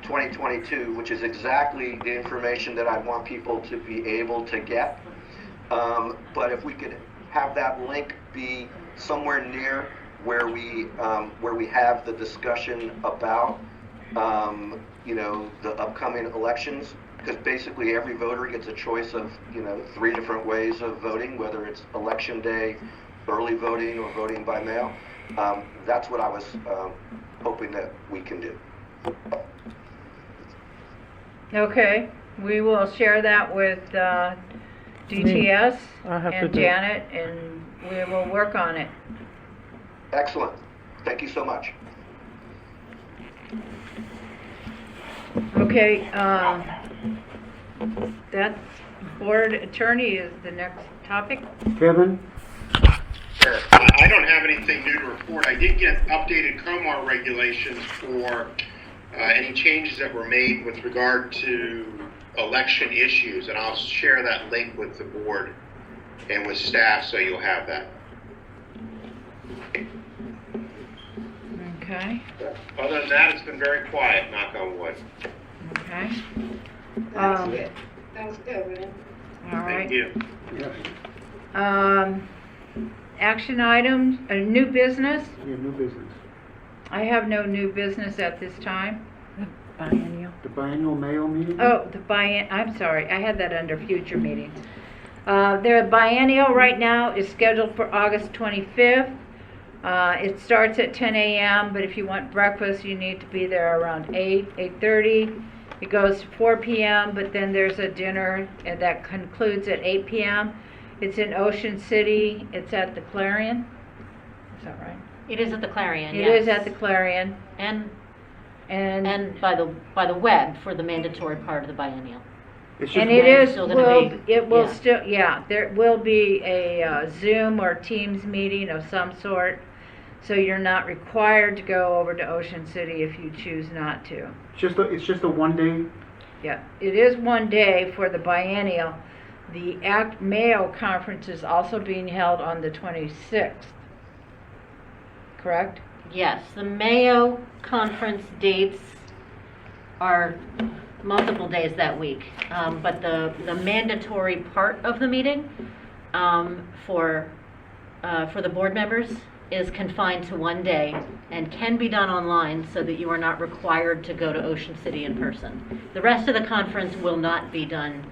2022, which is exactly the information that I want people to be able to get. But if we could have that link be somewhere near where we have the discussion about the upcoming elections, because basically every voter gets a choice of 3 different ways of voting, whether it's election day, early voting, or voting by mail. That's what I was hoping that we can do. Okay, we will share that with DTS and Janet, and we will work on it. Excellent. Thank you so much. Okay, that board attorney is the next topic. Kevin? Sure. I don't have anything new to report. I did get updated COMAR regulations for any changes that were made with regard to election issues, and I'll share that link with the board and with staff so you'll have that. Okay. Other than that, it's been very quiet, knock on wood. Okay. Thanks, Kevin. All right. Thank you. Action items, new business. Yeah, new business. I have no new business at this time. Biennial. The biennial Mayo meeting? Oh, I'm sorry, I had that under future meetings. Their biennial right now is scheduled for August 25th. It starts at 10 a.m., but if you want breakfast, you need to be there around 8:30. It goes to 4 p.m., but then there's a dinner and that concludes at 8 p.m. It's in Ocean City. It's at the Clarion. Is that right? It is at the Clarion, It yes. is at the Clarion. And by the web for the mandatory part of the biennial. It's just And it is, still gonna be- it will yeah. still, yeah, there will be a Zoom or Teams meeting of some sort, so you're not required to go over to Ocean City if you choose not to. it's just a 1 day. Yeah, it is 1 day for the biennial. The Mayo conference is also being held on the 26th, correct? Yes, the Mayo conference dates are multiple days that week, but the mandatory part of the meeting for the board members is confined to 1 day and can be done online so that you are not required to go to Ocean City in person. The rest of the conference will not be done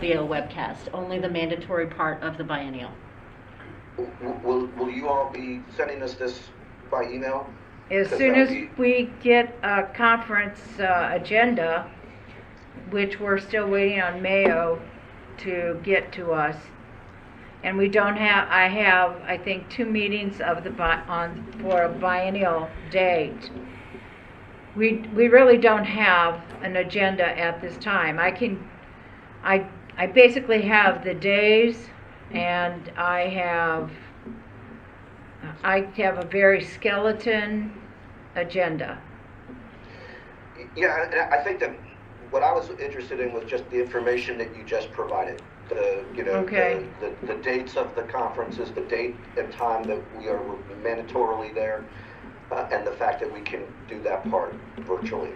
via a webcast, only the mandatory part of the biennial. Will you all be sending us this by email? As soon as we get a conference agenda, which we're still waiting on Mayo to get to us, and we don't have, I think 2 meetings of for a biennial date. We really don't have an agenda at this time. I basically have the days, and I have a very skeleton agenda. Yeah, and I think that what I was interested in was just the information that you just provided. Okay. The dates of the conferences, the date and time that we are mandatorily there, and the fact that we can do that part virtually.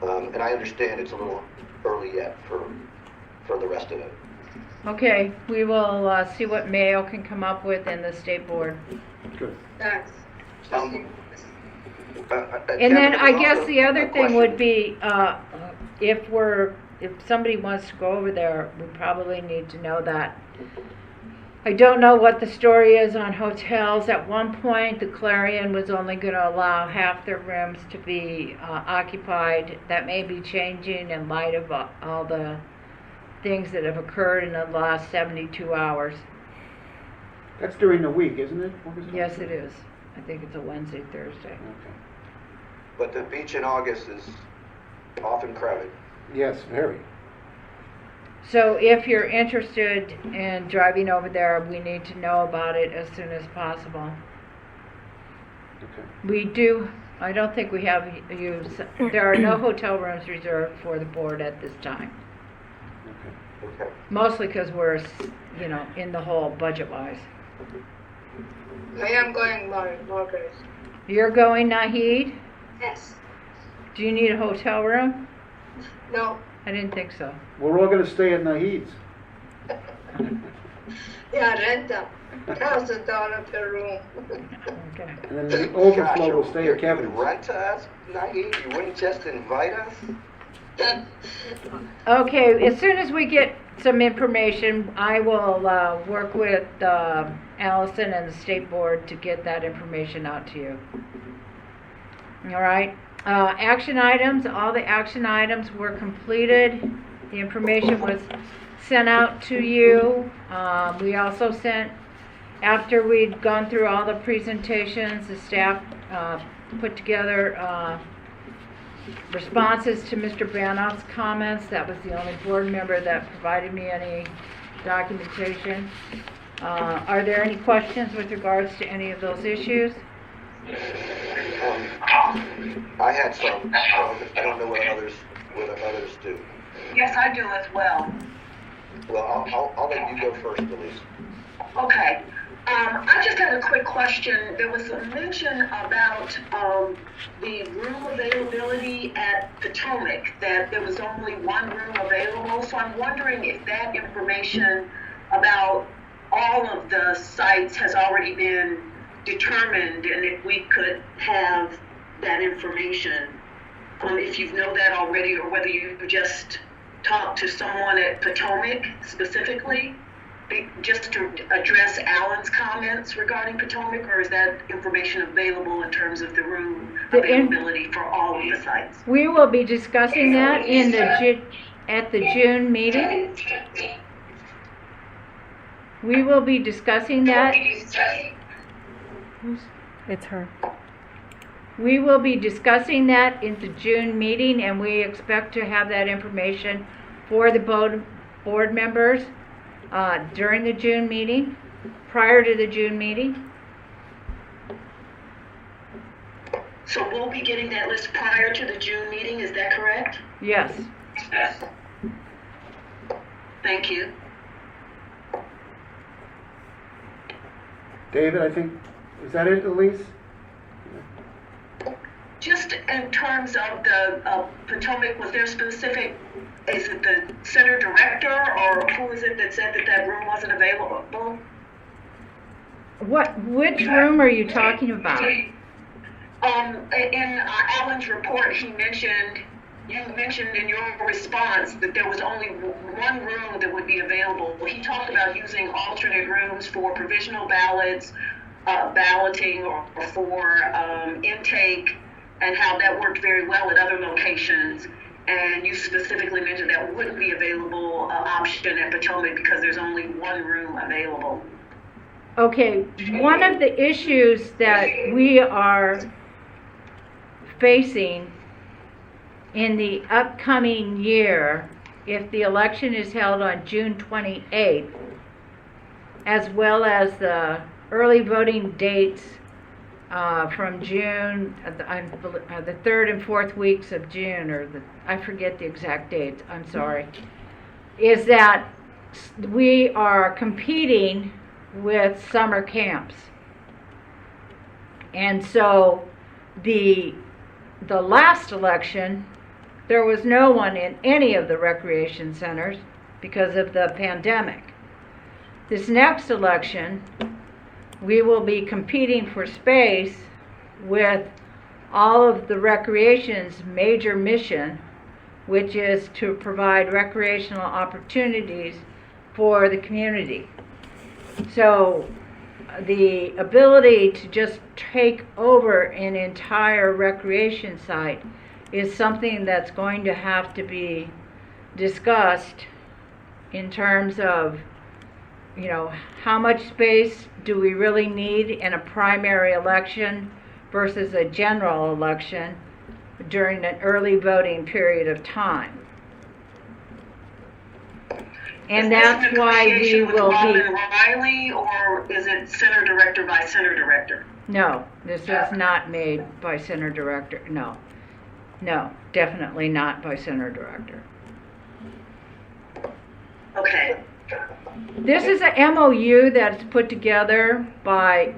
And I understand it's a little early yet for the rest of it. Okay, we will see what Mayo can come up with in the state board. Good. Thanks. And then I guess the other thing would be, if somebody wants to go over there, we probably need to know that. I don't know what the story is on hotels. At one point, the Clarion was only going to allow half their rooms to be occupied. That may be changing in light of all the things that have occurred in the last 72 hours. That's during the week, isn't it? Yes, it is. I think it's a Wednesday, Thursday. Okay. But the beach in August is often crowded. Yes, very. So if you're interested in driving over there, we need to know about it as soon as possible. Okay. We do, I don't think we have used, there are no hotel rooms reserved for the board at this time. Okay. Mostly because we're, you know, in the hole budget-wise. I am going, Margaret. You're going, Nahid? Yes. Do you need a hotel room? No. I didn't think so. We're all gonna stay at Nahid's. Yeah, rent them. $1,000 per room. Okay. And then the overflow will stay at Kevin's. Rent to us, Nahid? You wouldn't just invite us? Okay, as soon as we get some information, I will work with Allison and the state board to get that information out to you. All right. Action items, all the action items were completed. The information was sent out to you. We also sent, after we'd gone through all the presentations, the staff put together responses to Mr. Banoff's comments. That was the only board member that provided me any documentation. Are there any questions with regards to any of those issues? I had some. I don't know what others do. Yes, I do as well. Well, I'll let you go first, Elise. Okay. I just had a quick question. There was a mention about the room availability at Potomac, that there was only one room available. So I'm wondering if that information about all of the sites has already been determined, and if we could have that information, if you know that already, or whether you just talked to someone at Potomac specifically, just to address Alan's comments regarding Potomac, or is that information available in terms of the room availability for all of the sites? We will be discussing that in at the June meeting. We will be discussing that. It's her. We will be discussing that in the June meeting, and we expect to have that information for the board members during the June meeting, prior to the June meeting. So we'll be getting that list prior to the June meeting, is that correct? Yes. Thank you. David, I think, is that it, Elise? Just in terms of the Potomac, was there specific, is it the center director, or who is it that said that that room wasn't available? Which room are you talking about? In Alan's report, you mentioned in your response that there was only one room that would be available. He talked about using alternate rooms for provisional ballots, balloting, or for intake, and how that worked very well at other locations. And you specifically mentioned that wouldn't be available option at Potomac because there's only one room available. Okay, one of the issues that we are facing in the upcoming year, if the election is held on June 28th, as well as the early voting dates from June, the third and fourth weeks of June, or I forget the exact dates, I'm sorry, is that we are competing with summer camps. And so the last election, there was no one in any of the recreation centers because of the pandemic. This next election, we will be competing for space with all of the recreation's major mission, which is to provide recreational opportunities for the community. So the ability to just take over an entire recreation site is something that's going to have to be discussed in terms of, you know, how much space do we really need in a primary election versus a general election during an early voting period of time. And that's why we will be, Robin Riley, or is it center director by center director? no, this is not made by center director, no. No, definitely not by center director. Okay. This is a MOU that's put together by,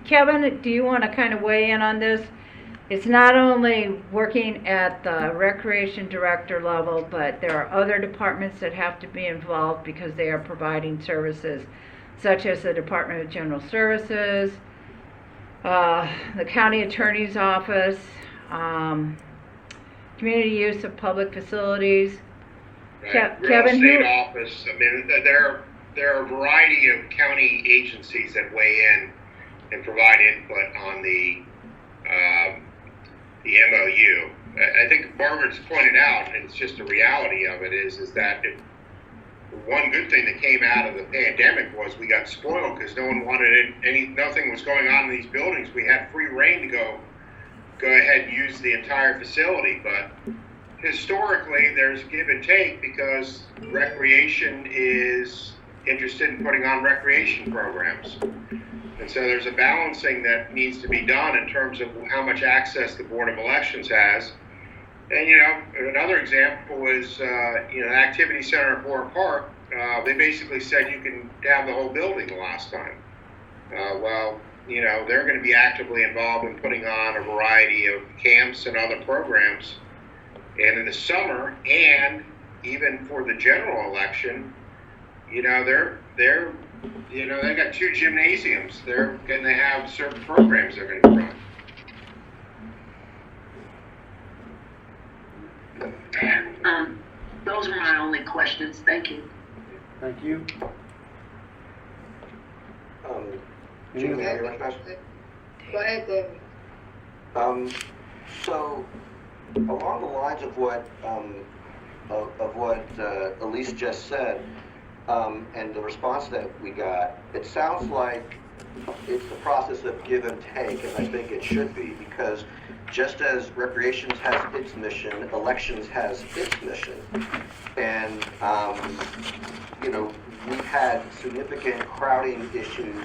Kevin, do you want to kind of weigh in on this? It's not only working at the recreation director level, but there are other departments that have to be involved because they are providing services, such as the Department of General Services, the county attorney's office, community use of public facilities. Right. Real Kevin, estate office. I mean, there are a variety of county agencies that weigh in and provide input on the MOU. I think Margaret's pointed out, and it's just a reality of it, is that one good thing that came out of the pandemic was we got spoiled because no one wanted it. Nothing was going on in these buildings. We had free reign to go ahead and use the entire facility, but historically, there's give and take because recreation is interested in putting on recreation programs. And so there's a balancing that needs to be done in terms of how much access the Board of Elections has. And, another example is, the Activity Center at Borough Park. They basically said you can have the whole building the last time. They're going to be actively involved in putting on a variety of camps and other programs. And in the summer, and even for the general election, they got 2 gymnasiums. They're going to have certain programs they're going to run. Those are my only questions. Thank you. Thank you. Jim, may I recognize? Go ahead, David. So, along the lines of what Elise just said, and the response that we got, it sounds like it's the process of give and take, and I think it should be, because just as recreation has its mission, elections has its mission. And, we've had significant crowding issues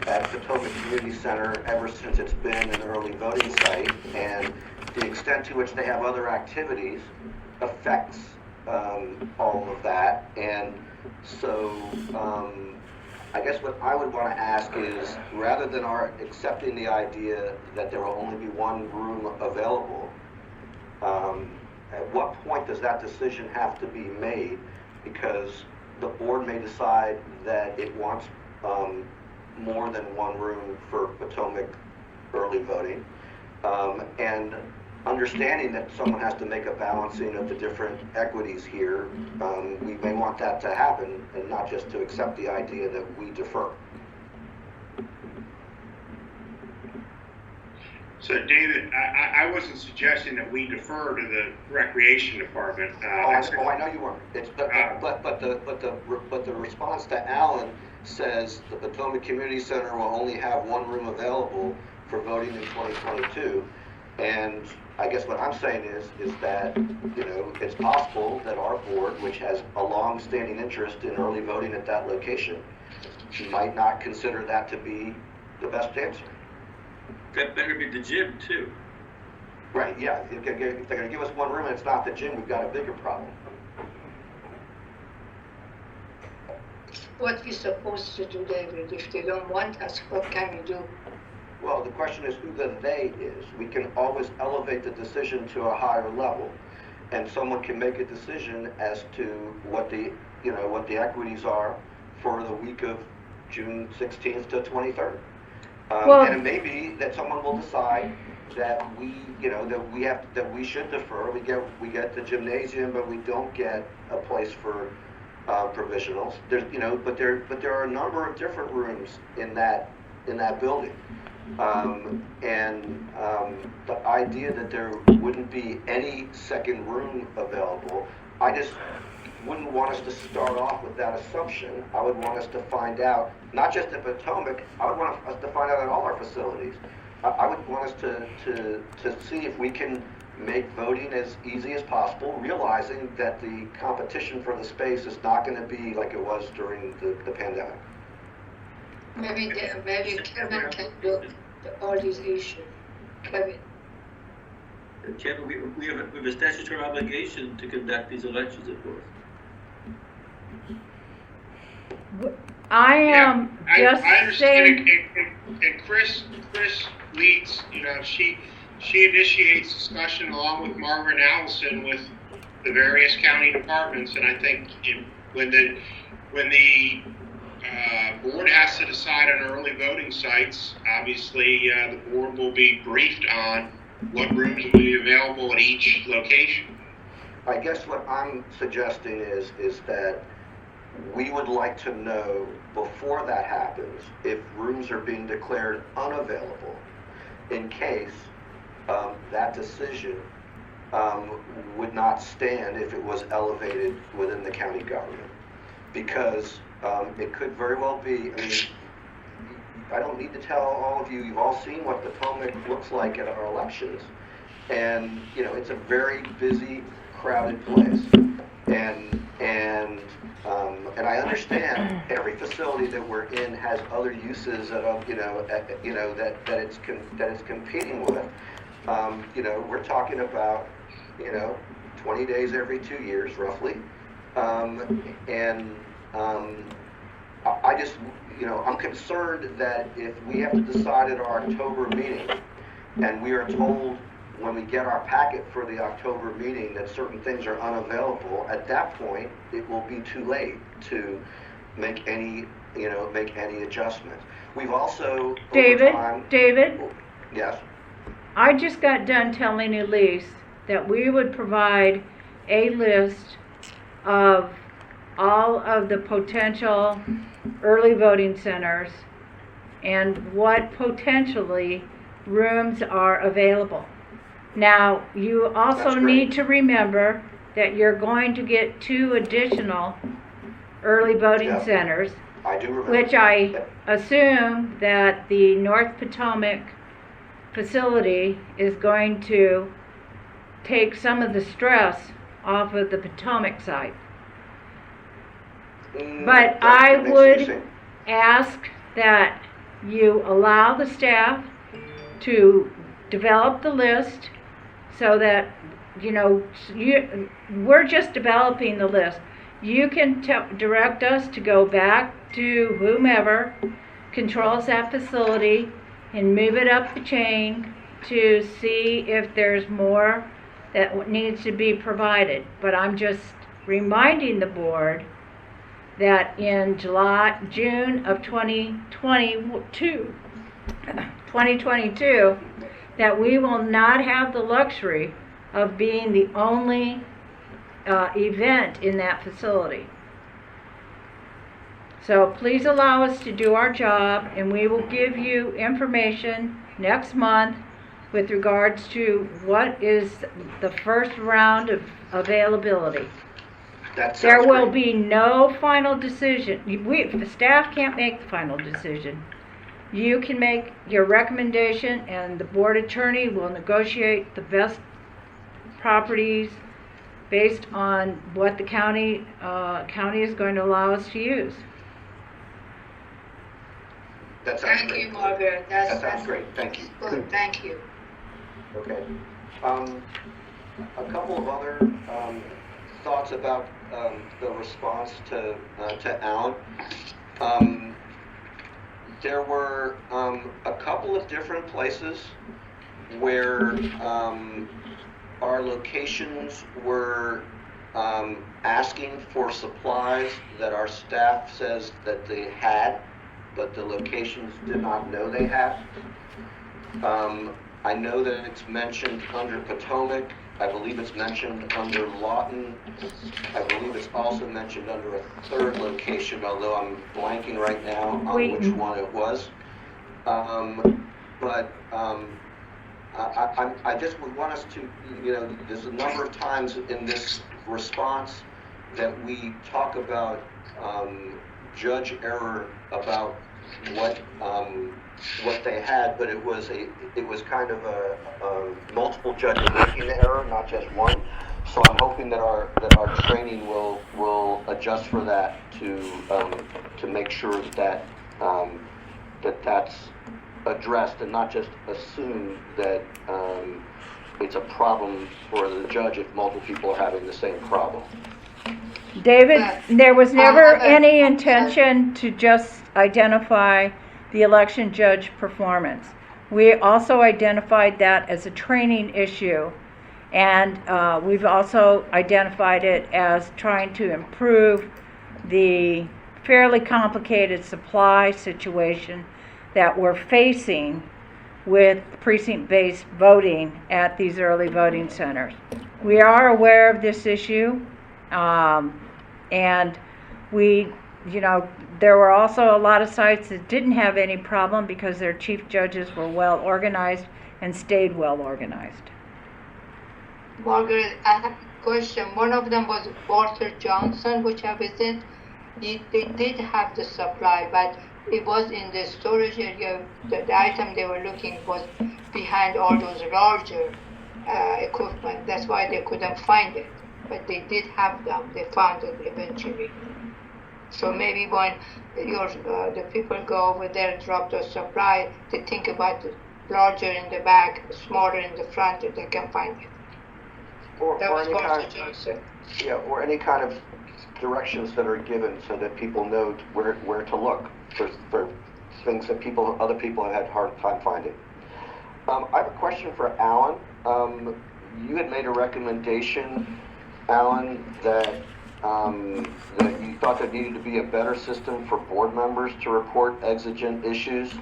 at Potomac Community Center ever since it's been an early voting site, and the extent to which they have other activities affects all of that. And so I guess what I would want to ask is, rather than our accepting the idea that there will only be one room available, at what point does that decision have to be made? Because the board may decide that it wants more than one room for Potomac early voting, and understanding that someone has to make a balancing of the different equities here, we may want that to happen and not just to accept the idea that we defer. So, David, I wasn't suggesting that we defer to the Recreation Department. I know you weren't. But the response to Alan says the Potomac Community Center will only have one room available for voting in 2022. And I guess what I'm saying is that, it's possible that our board, which has a long-standing interest in early voting at that location, might not consider that to be the best answer. That better be the gym, too. Right, yeah. If they're going to give us one room and it's not the gym, we've got a bigger problem. What we supposed to do, David? If they don't want us, what can we do? Well, the question is who the they is. We can always elevate the decision to a higher level, and someone can make a decision as to what the equities are for the week of June 16th to 23rd. And it may be that someone will decide that we should defer. We get the gymnasium, but we don't get a place for provisionals. But there are a number of different rooms in that building. The idea that there wouldn't be any second room available, I just wouldn't want us to start off with that assumption. I would want us to find out, not just at Potomac, I would want us to find out at all our facilities. I would want us to see if we can make voting as easy as possible, realizing that the competition for the space is not going to be like it was during the pandemic. Maybe Kevin can do all these issues. Kevin. Kevin, we have a statutory obligation to conduct these elections, of course. I am just I understand, saying. and Chris leads, she initiates discussion along with Margaret and Allison with the various county departments, and I think when the board has to decide on early voting sites, obviously the board will be briefed on what rooms will be available at each location. I guess what I'm suggesting is that we would like to know before that happens if rooms are being declared unavailable in case that decision would not stand if it was elevated within the county government. Because it could very well be, I don't need to tell all of you, you've all seen what Potomac looks like at our elections. And, it's a very busy, crowded place. And I understand every facility that we're in has other uses that it's competing with. We're talking about 20 days every 2 years roughly, I just I'm concerned that if we have to decide at our October meeting, and we are told when we get our packet for the October meeting that certain things are unavailable, at that point, it will be too late to make any adjustments. We've also, David, yes? I just got done telling Elise that we would provide a list of all of the potential early voting centers and what potentially rooms are available. Now, you also need to remember that you're going to get 2 additional early voting centers, I do remember. which I assume that the North Potomac facility is going to take some of the stress off of the Potomac side. But I would ask that you allow the staff to develop the list so that, we're just developing the list. You can direct us to go back to whomever controls that facility and move it up the chain to see if there's more that needs to be provided. But I'm just reminding the board that in June of 2022, that we will not have the luxury of being the only event in that facility. So please allow us to do our job, and we will give you information next month with regards to what is the first round of availability. There will be no final decision. The staff can't make the final decision. You can make your recommendation, and the board attorney will negotiate the best properties based on what the county is going to allow us to use. Thank you, Margaret. That sounds great. Thank you. Good. Thank you. Okay. A couple of other thoughts about the response to Alan. There were a couple of different places where our locations were asking for supplies that our staff says that they had, but the locations did not know they had. I know that it's mentioned under Potomac. I believe it's mentioned under Lawton. I believe it's also mentioned under a third location, although I'm blanking right now on which one it was. I just would want us to, there's a number of times in this response that we talk about judge error about what they had, but it was kind of a multiple judges making the error, not just one. So I'm hoping that our training will adjust for that to make sure that that's addressed and not just assume that it's a problem for the judge if multiple people are having the same problem. David, there was never any intention to just identify the election judge performance. We also identified that as a training issue, and we've also identified it as trying to improve the fairly complicated supply situation that we're facing with precinct-based voting at these early voting centers. We are aware of this issue, and there were also a lot of sites that didn't have any problem because their chief judges were well organized and stayed well organized. Margaret, I have a question. One of them was Walter Johnson, which I visited. They did have the supply, but it was in the storage area. The item they were looking was behind all those larger equipment. That's why they couldn't find it. But they did have them. They found it eventually. So maybe when the people go over there and drop the supply, they think about the larger in the back, smaller in the front, if they can find it. Or any kind of directions that are given so that people know where to look for things that other people have had a hard time finding. I have a question for Alan. You had made a recommendation, Alan, that you thought there needed to be a better system for board members to report exigent issues,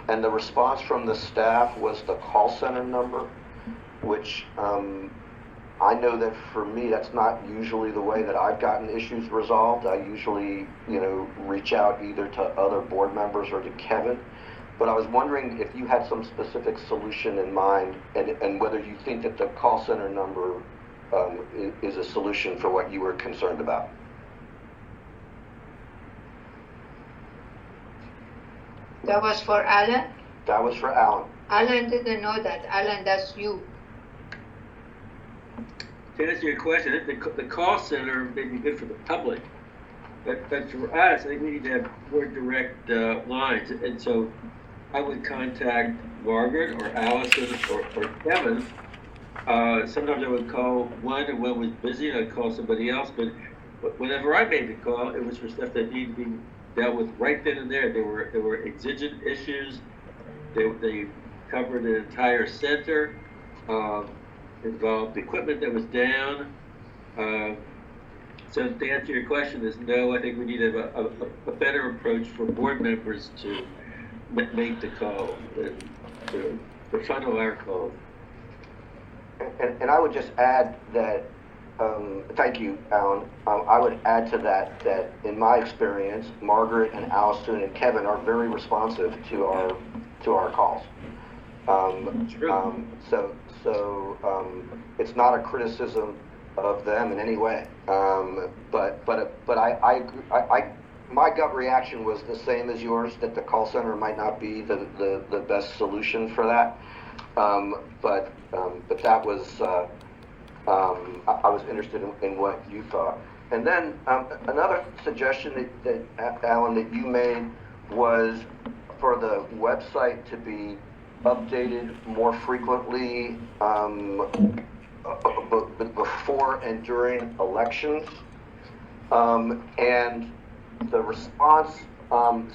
and the response from the staff was the call center number, which I know that for me, that's not usually the way that I've gotten issues resolved. I usually, reach out either to other board members or to Kevin. But I was wondering if you had some specific solution in mind, and whether you think that the call center number is a solution for what you were concerned about. That was for Alan? That was for Alan. Alan didn't know that. Alan, that's you. To answer your question, the call center may be good for the public, but for us, I think we need to have more direct lines. And so I would contact Margaret or Allison or Kevin. Sometimes I would call one, and one was busy, and I'd call somebody else. But whenever I made the call, it was for stuff that needed to be dealt with right then and there. There were exigent issues. They covered an entire center. Involved equipment that was down. So to answer your question is no, I think we need to have a better approach for board members to make the call, to funnel our calls. And I would just add that, thank you, Alan. I would add to that in my experience, Margaret and Allison and Kevin are very responsive to our calls. So it's not a criticism of them in any way. But my gut reaction was the same as yours, that the call center might not be the best solution for that. But that was I was interested in what you thought. And then another suggestion that Alan, that you made was for the website to be updated more frequently before and during elections. And the response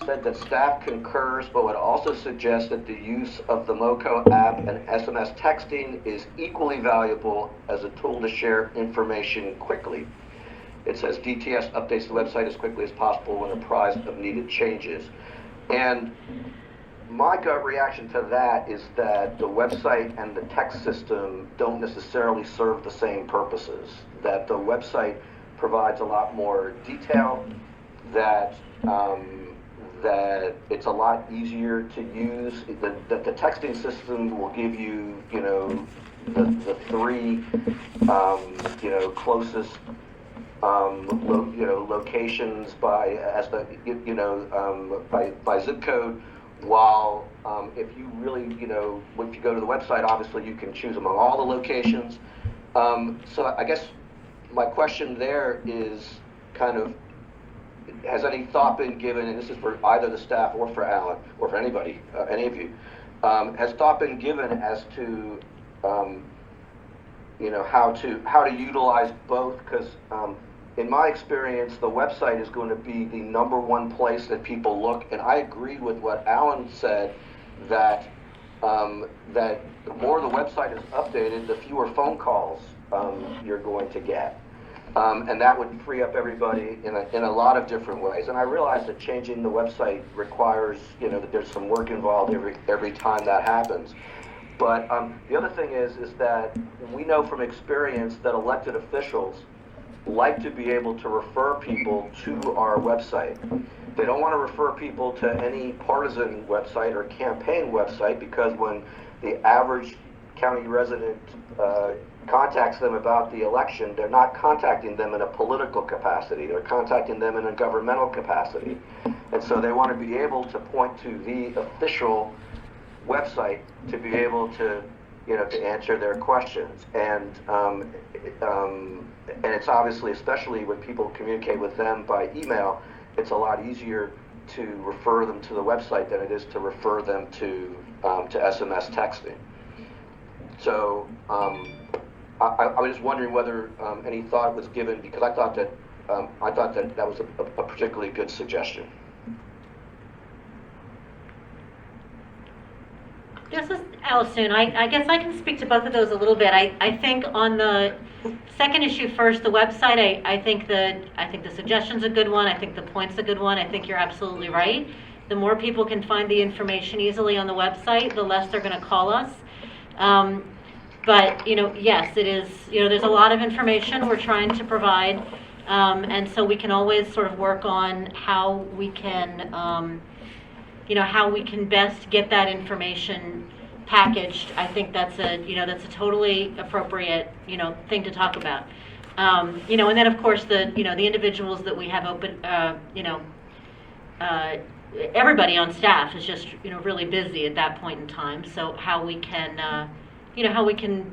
said that staff concurs, but would also suggest that the use of the MoCo app and SMS texting is equally valuable as a tool to share information quickly. It says DTS updates the website as quickly as possible when apprised of needed changes. And my gut reaction to that is that the website and the text system don't necessarily serve the same purposes. That the website provides a lot more detail, that it's a lot easier to use, that the texting system will give you, the three, closest locations by by zip code. While if you really, if you go to the website, obviously you can choose among all the locations. So I guess my question there is kind of, has any thought been given, and this is for either the staff or for Alan, or for anybody, any of you, has thought been given as to, how to utilize both? Because in my experience, the website is going to be the #1 place that people look, and I agreed with what Alan said, that that the more the website is updated, the fewer phone calls you're going to get. And that would free up everybody in a lot of different ways. And I realize that changing the website requires, that there's some work involved every time that happens. But the other thing is that we know from experience that elected officials like to be able to refer people to our website. They don't want to refer people to any partisan website or campaign website, because when the average county resident contacts them about the election, they're not contacting them in a political capacity. They're contacting them in a governmental capacity. And so they want to be able to point to the official website to be able to, to answer their questions. And it's obviously, especially when people communicate with them by email, it's a lot easier to refer them to the website than it is to refer them to SMS texting. So I was just wondering whether any thought was given, because I thought that was a particularly good suggestion. This is Allison. I guess I can speak to both of those a little bit. I think on the second issue first, the website, I think the suggestion's a good one. I think the point's a good one. I think you're absolutely right. The more people can find the information easily on the website, the less they're going to call us. But, yes, it is, there's a lot of information we're trying to provide. And so we can always sort of work on how we can, how we can best get that information packaged. I think that's a totally appropriate, thing to talk about. And then of course the individuals that we have open, everybody on staff is just, really busy at that point in time. So how we can, how we can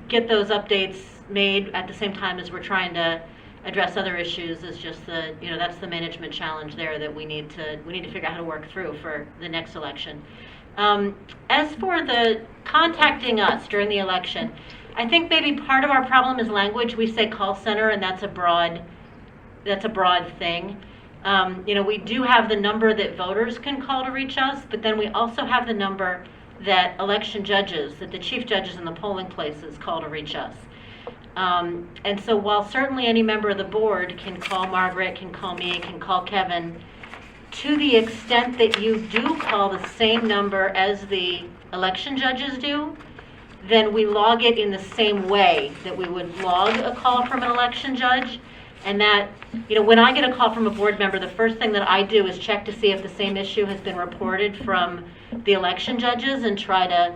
get those updates made at the same time as we're trying to address other issues is just that's the management challenge there that we need to figure out how to work through for the next election. As for the contacting us during the election, I think maybe part of our problem is language. We say call center, and that's a broad thing. We do have the number that voters can call to reach us, but then we also have the number that election judges, that the chief judges in the polling places call to reach us. And so while certainly any member of the board can call Margaret, can call me, can call Kevin, to the extent that you do call the same number as the election judges do, then we log it in the same way that we would log a call from an election judge. And that, when I get a call from a board member, the first thing that I do is check to see if the same issue has been reported from the election judges and try to,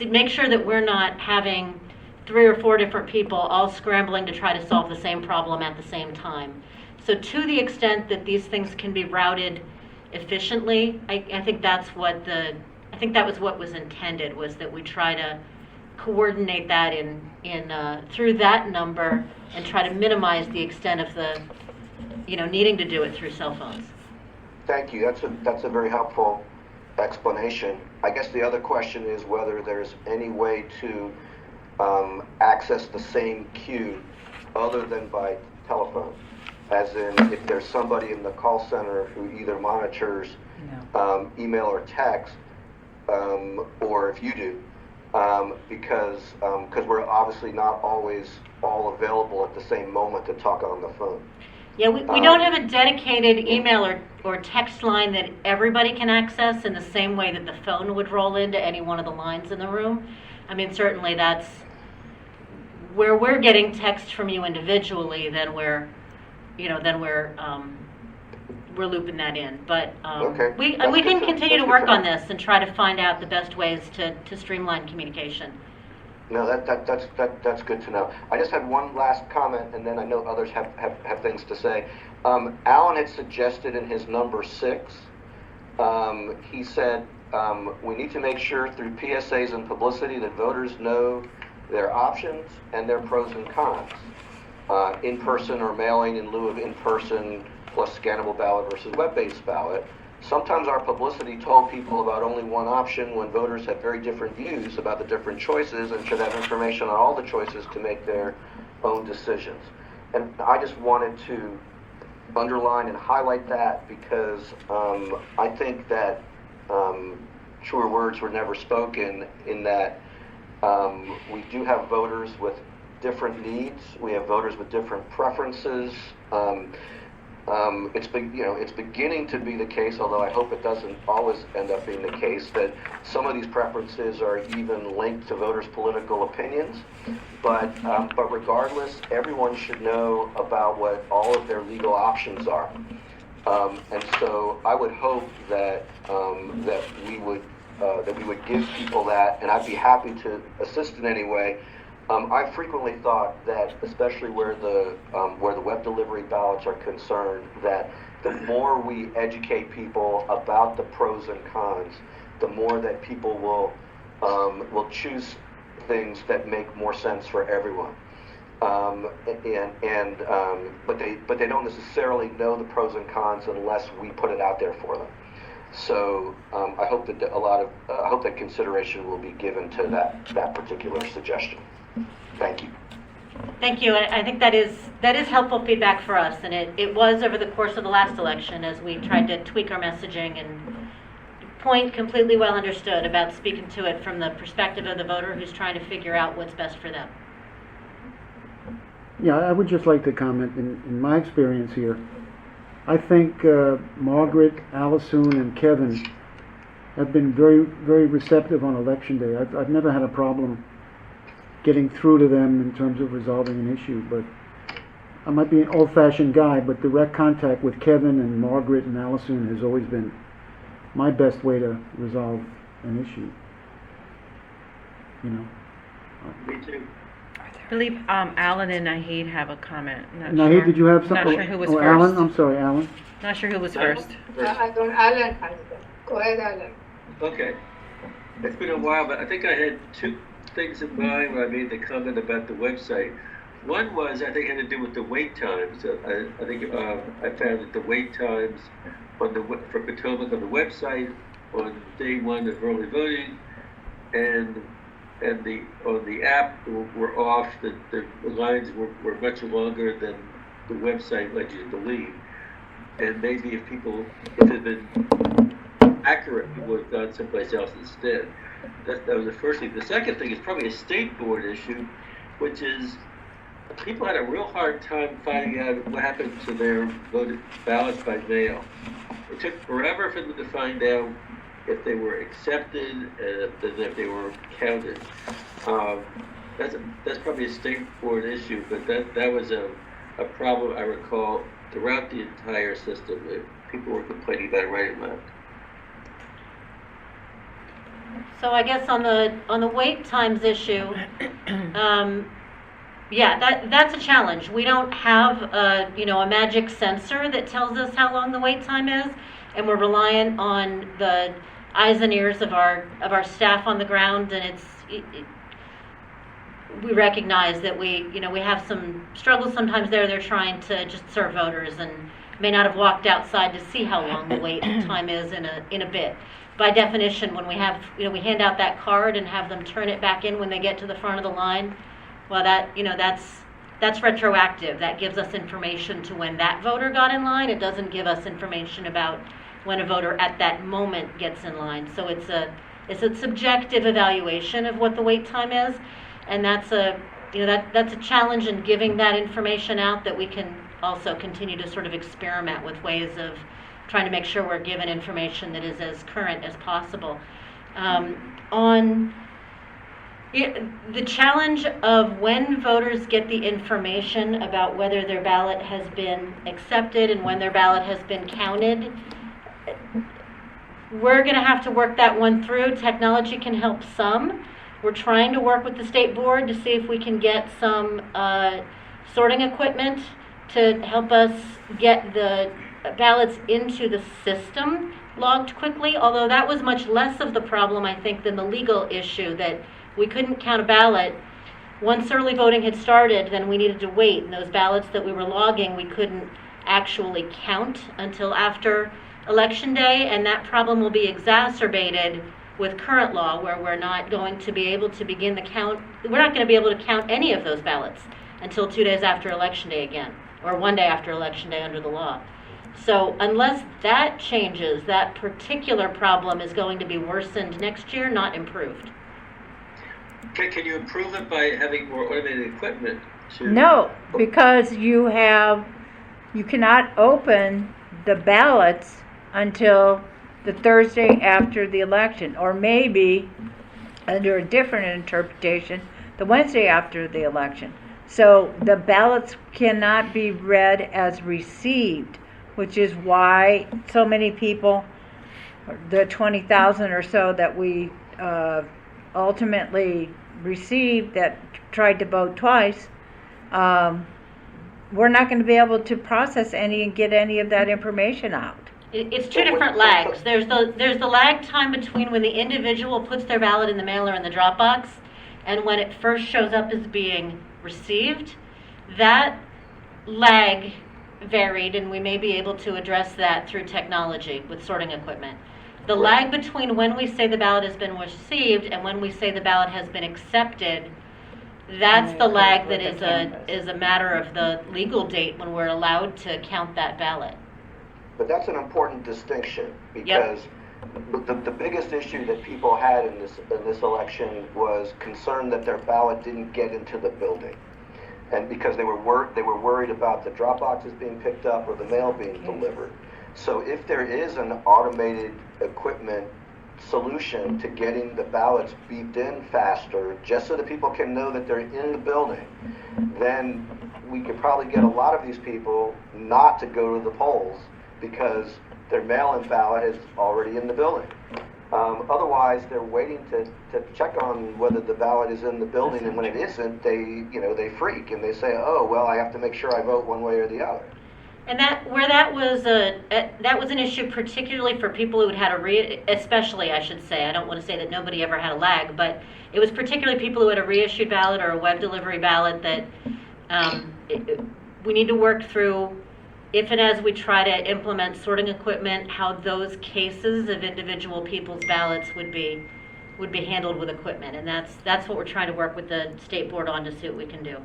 make sure that we're not having 3 or 4 different people all scrambling to try to solve the same problem at the same time. So to the extent that these things can be routed efficiently, I think that was what was intended, was that we try to coordinate that in through that number and try to minimize the extent of the, needing to do it through cell phones. Thank you. That's a very helpful explanation. I guess the other question is whether there's any way to access the same queue other than by telephone. As in, if there's somebody in the call center who either monitors email or text, or if you do, because we're obviously not always all available at the same moment to talk on the phone. Yeah, we don't have a dedicated email or text line that everybody can access in the same way that the phone would roll into any one of the lines in the room. I mean, certainly that's where we're getting text from you individually, then we're looping that in. But okay. we can continue to work on this and try to find out the best ways to streamline communication. No, that's good to know. I just had one last comment, and then I know others have things to say. Alan had suggested in his number 6, he said, we need to make sure through PSAs and publicity that voters know their options and their pros and cons. In-person or mailing in lieu of in-person plus scannable ballot versus web-based ballot. Sometimes our publicity told people about only one option when voters have very different views about the different choices and should have information on all the choices to make their own decisions. And I just wanted to underline and highlight that because I think that truer words were never spoken in that we do have voters with different needs. We have voters with different preferences. It's beginning to be the case, although I hope it doesn't always end up being the case, that some of these preferences are even linked to voters' political opinions. But regardless, everyone should know about what all of their legal options are. And so I would hope that we would give people that, and I'd be happy to assist in any way. I frequently thought that, especially where the web delivery ballots are concerned, that the more we educate people about the pros and cons, the more that people will choose things that make more sense for everyone. But they don't necessarily know the pros and cons unless we put it out there for them. So I hope that I hope that consideration will be given to that particular suggestion. Thank you. Thank you. I think that is helpful feedback for us, and it was over the course of the last election as we tried to tweak our messaging, and point completely well understood about speaking to it from the perspective of the voter who's trying to figure out what's best for them. Yeah, I would just like to comment in my experience here. I think Margaret, Allison, and Kevin have been very, very receptive on election day. I've never had a problem getting through to them in terms of resolving an issue, but I might be an old-fashioned guy, but direct contact with Kevin and Margaret and Allison has always been my best way to resolve an issue. You know. Me too. I believe Alan and Naheed have a comment. Naheed, did you have something? Not sure who was first. first. Alan, I'm sorry, Alan. Not sure who was first. Alan has them. Go ahead, Alan. Okay. It's been a while, but I think I had 2 things in mind when I made the comment about the website. One was, I think, had to do with the wait times. I think I found that the wait times for Potomac on the website on day 1 of early voting and on the app were off. The lines were much longer than the website led you to believe. And maybe if it had been accurate, we would have gone someplace else instead. That was the first thing. The second thing is probably a state board issue, which is people had a real hard time finding out what happened to their voted ballots by mail. It took forever for them to find out if they were accepted and if they were counted. That's probably a state board issue, but that was a problem I recall throughout the entire system. People were complaining about it right and left. So I guess on the wait times issue, that's a challenge. We don't have a magic sensor that tells us how long the wait time is, and we're reliant on the eyes and ears of our staff on the ground. And we recognize that we have some struggles sometimes there. They're trying to just serve voters and may not have walked outside to see how long the wait time is in a bit. By definition, when we we hand out that card and have them turn it back in when they get to the front of the line, well, that's retroactive. That gives us information to when that voter got in line. It doesn't give us information about when a voter at that moment gets in line. So it's a subjective evaluation of what the wait time is, and that's a challenge in giving that information out, that we can also continue to sort of experiment with ways of trying to make sure we're given information that is as current as possible. On the challenge of when voters get the information about whether their ballot has been accepted and when their ballot has been counted, we're going to have to work that one through. Technology can help some. We're trying to work with the state board to see if we can get some sorting equipment to help us get the ballots into the system logged quickly, although that was much less of the problem, I think, than the legal issue that we couldn't count a ballot. Once early voting had started, then we needed to wait, and those ballots that we were logging, we couldn't actually count until after Election Day, and that problem will be exacerbated with current law, where we're not going to be able to begin the count. We're not going to be able to count any of those ballots until 2 days after Election Day again, or 1 day after Election Day under the law. So unless that changes, that particular problem is going to be worsened next year, not improved. Can you improve it by having more automated equipment? No, because you cannot open the ballots until the Thursday after the election, or maybe, under a different interpretation, the Wednesday after the election. So the ballots cannot be read as received, which is why so many people, the 20,000 or so that we ultimately received that tried to vote twice, we're not going to be able to process any and get any of that information out. It's two different lags. There's the lag time between when the individual puts their ballot in the mail or in the drop box and when it first shows up as being received. That lag varied, and we may be able to address that through technology with sorting equipment. The lag between when we say the ballot has been received and when we say the ballot has been accepted, that's the lag that is a matter of the legal date when we're allowed to count that ballot. But that's an important distinction, because the biggest issue that people had in this election was concern that their ballot didn't get into the building, and because they were worried about the drop boxes being picked up or the mail being delivered. So if there is an automated equipment solution to getting the ballots beeped in faster, just so that people can know that they're in the building, then we could probably get a lot of these people not to go to the polls because their mail-in ballot is already in the building. Otherwise, they're waiting to check on whether the ballot is in the building, and when it isn't, they freak and they say, "Oh, well, I have to make sure I vote one way or the other." And that was an issue particularly for people who had especially, I should say, I don't want to say that nobody ever had a lag, but it was particularly people who had a reissued ballot or a web delivery ballot that we need to work through, if and as we try to implement sorting equipment, how those cases of individual people's ballots would be handled with equipment. And that's what we're trying to work with the state board on to see what we can do.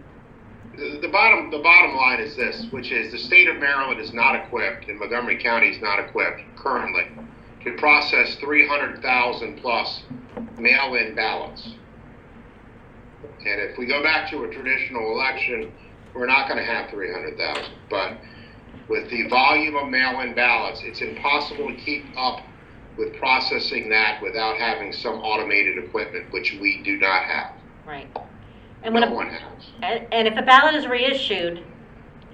The bottom line is this, which is the state of Maryland is not equipped, and Montgomery County is not equipped currently to process 300,000 plus mail-in ballots. And if we go back to a traditional election, we're not going to have 300,000. But with the volume of mail-in ballots, it's impossible to keep up with processing that without having some automated equipment, which we do not have. Right. And no one has. And if a ballot is reissued,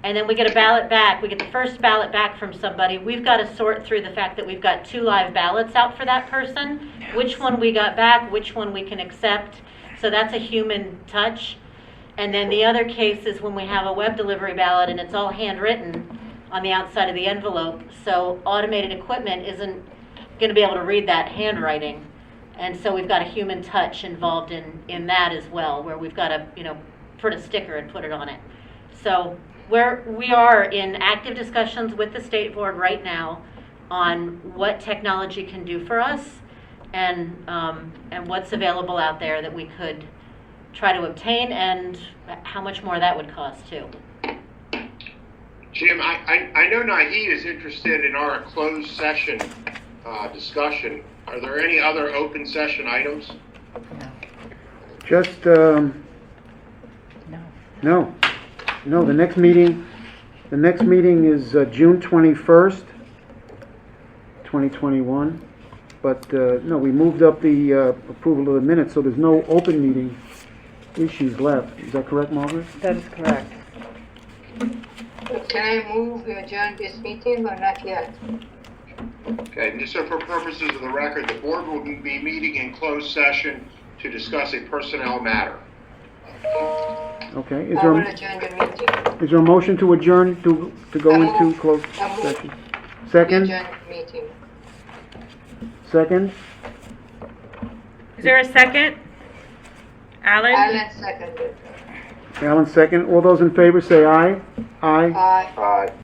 and then we get a ballot back, we get the first ballot back from somebody, we've got to sort through the fact that we've got 2 live ballots out for that person, which one we got back, which one we can accept. So that's a human touch. And then the other case is when we have a web delivery ballot and it's all handwritten on the outside of the envelope. So automated equipment isn't going to be able to read that handwriting. And so we've got a human touch involved in that as well, where we've got to, print a sticker and put it on it. So we are in active discussions with the state board right now on what technology can do for us and what's available out there that we could try to obtain, and how much more that would cost too. Jim, I know Naheed is interested in our closed session discussion. Are there any other open session items? Just, no. The next meeting is June 21st, 2021. But, no, we moved up the approval of the minutes, so there's no open meeting issues left. Is that correct, Margaret? That is correct. Can I move adjourn this meeting or not yet? Okay, and just so for purposes of the record, the board will be meeting in closed session to discuss a personnel matter. Okay, I will adjourn the meeting. is there a motion to adjourn to go into closed session? Second? Adjourn the meeting. Second? Is there a second? Alan? Alan seconded. Alan, second. All those in favor say aye. Aye. Aye.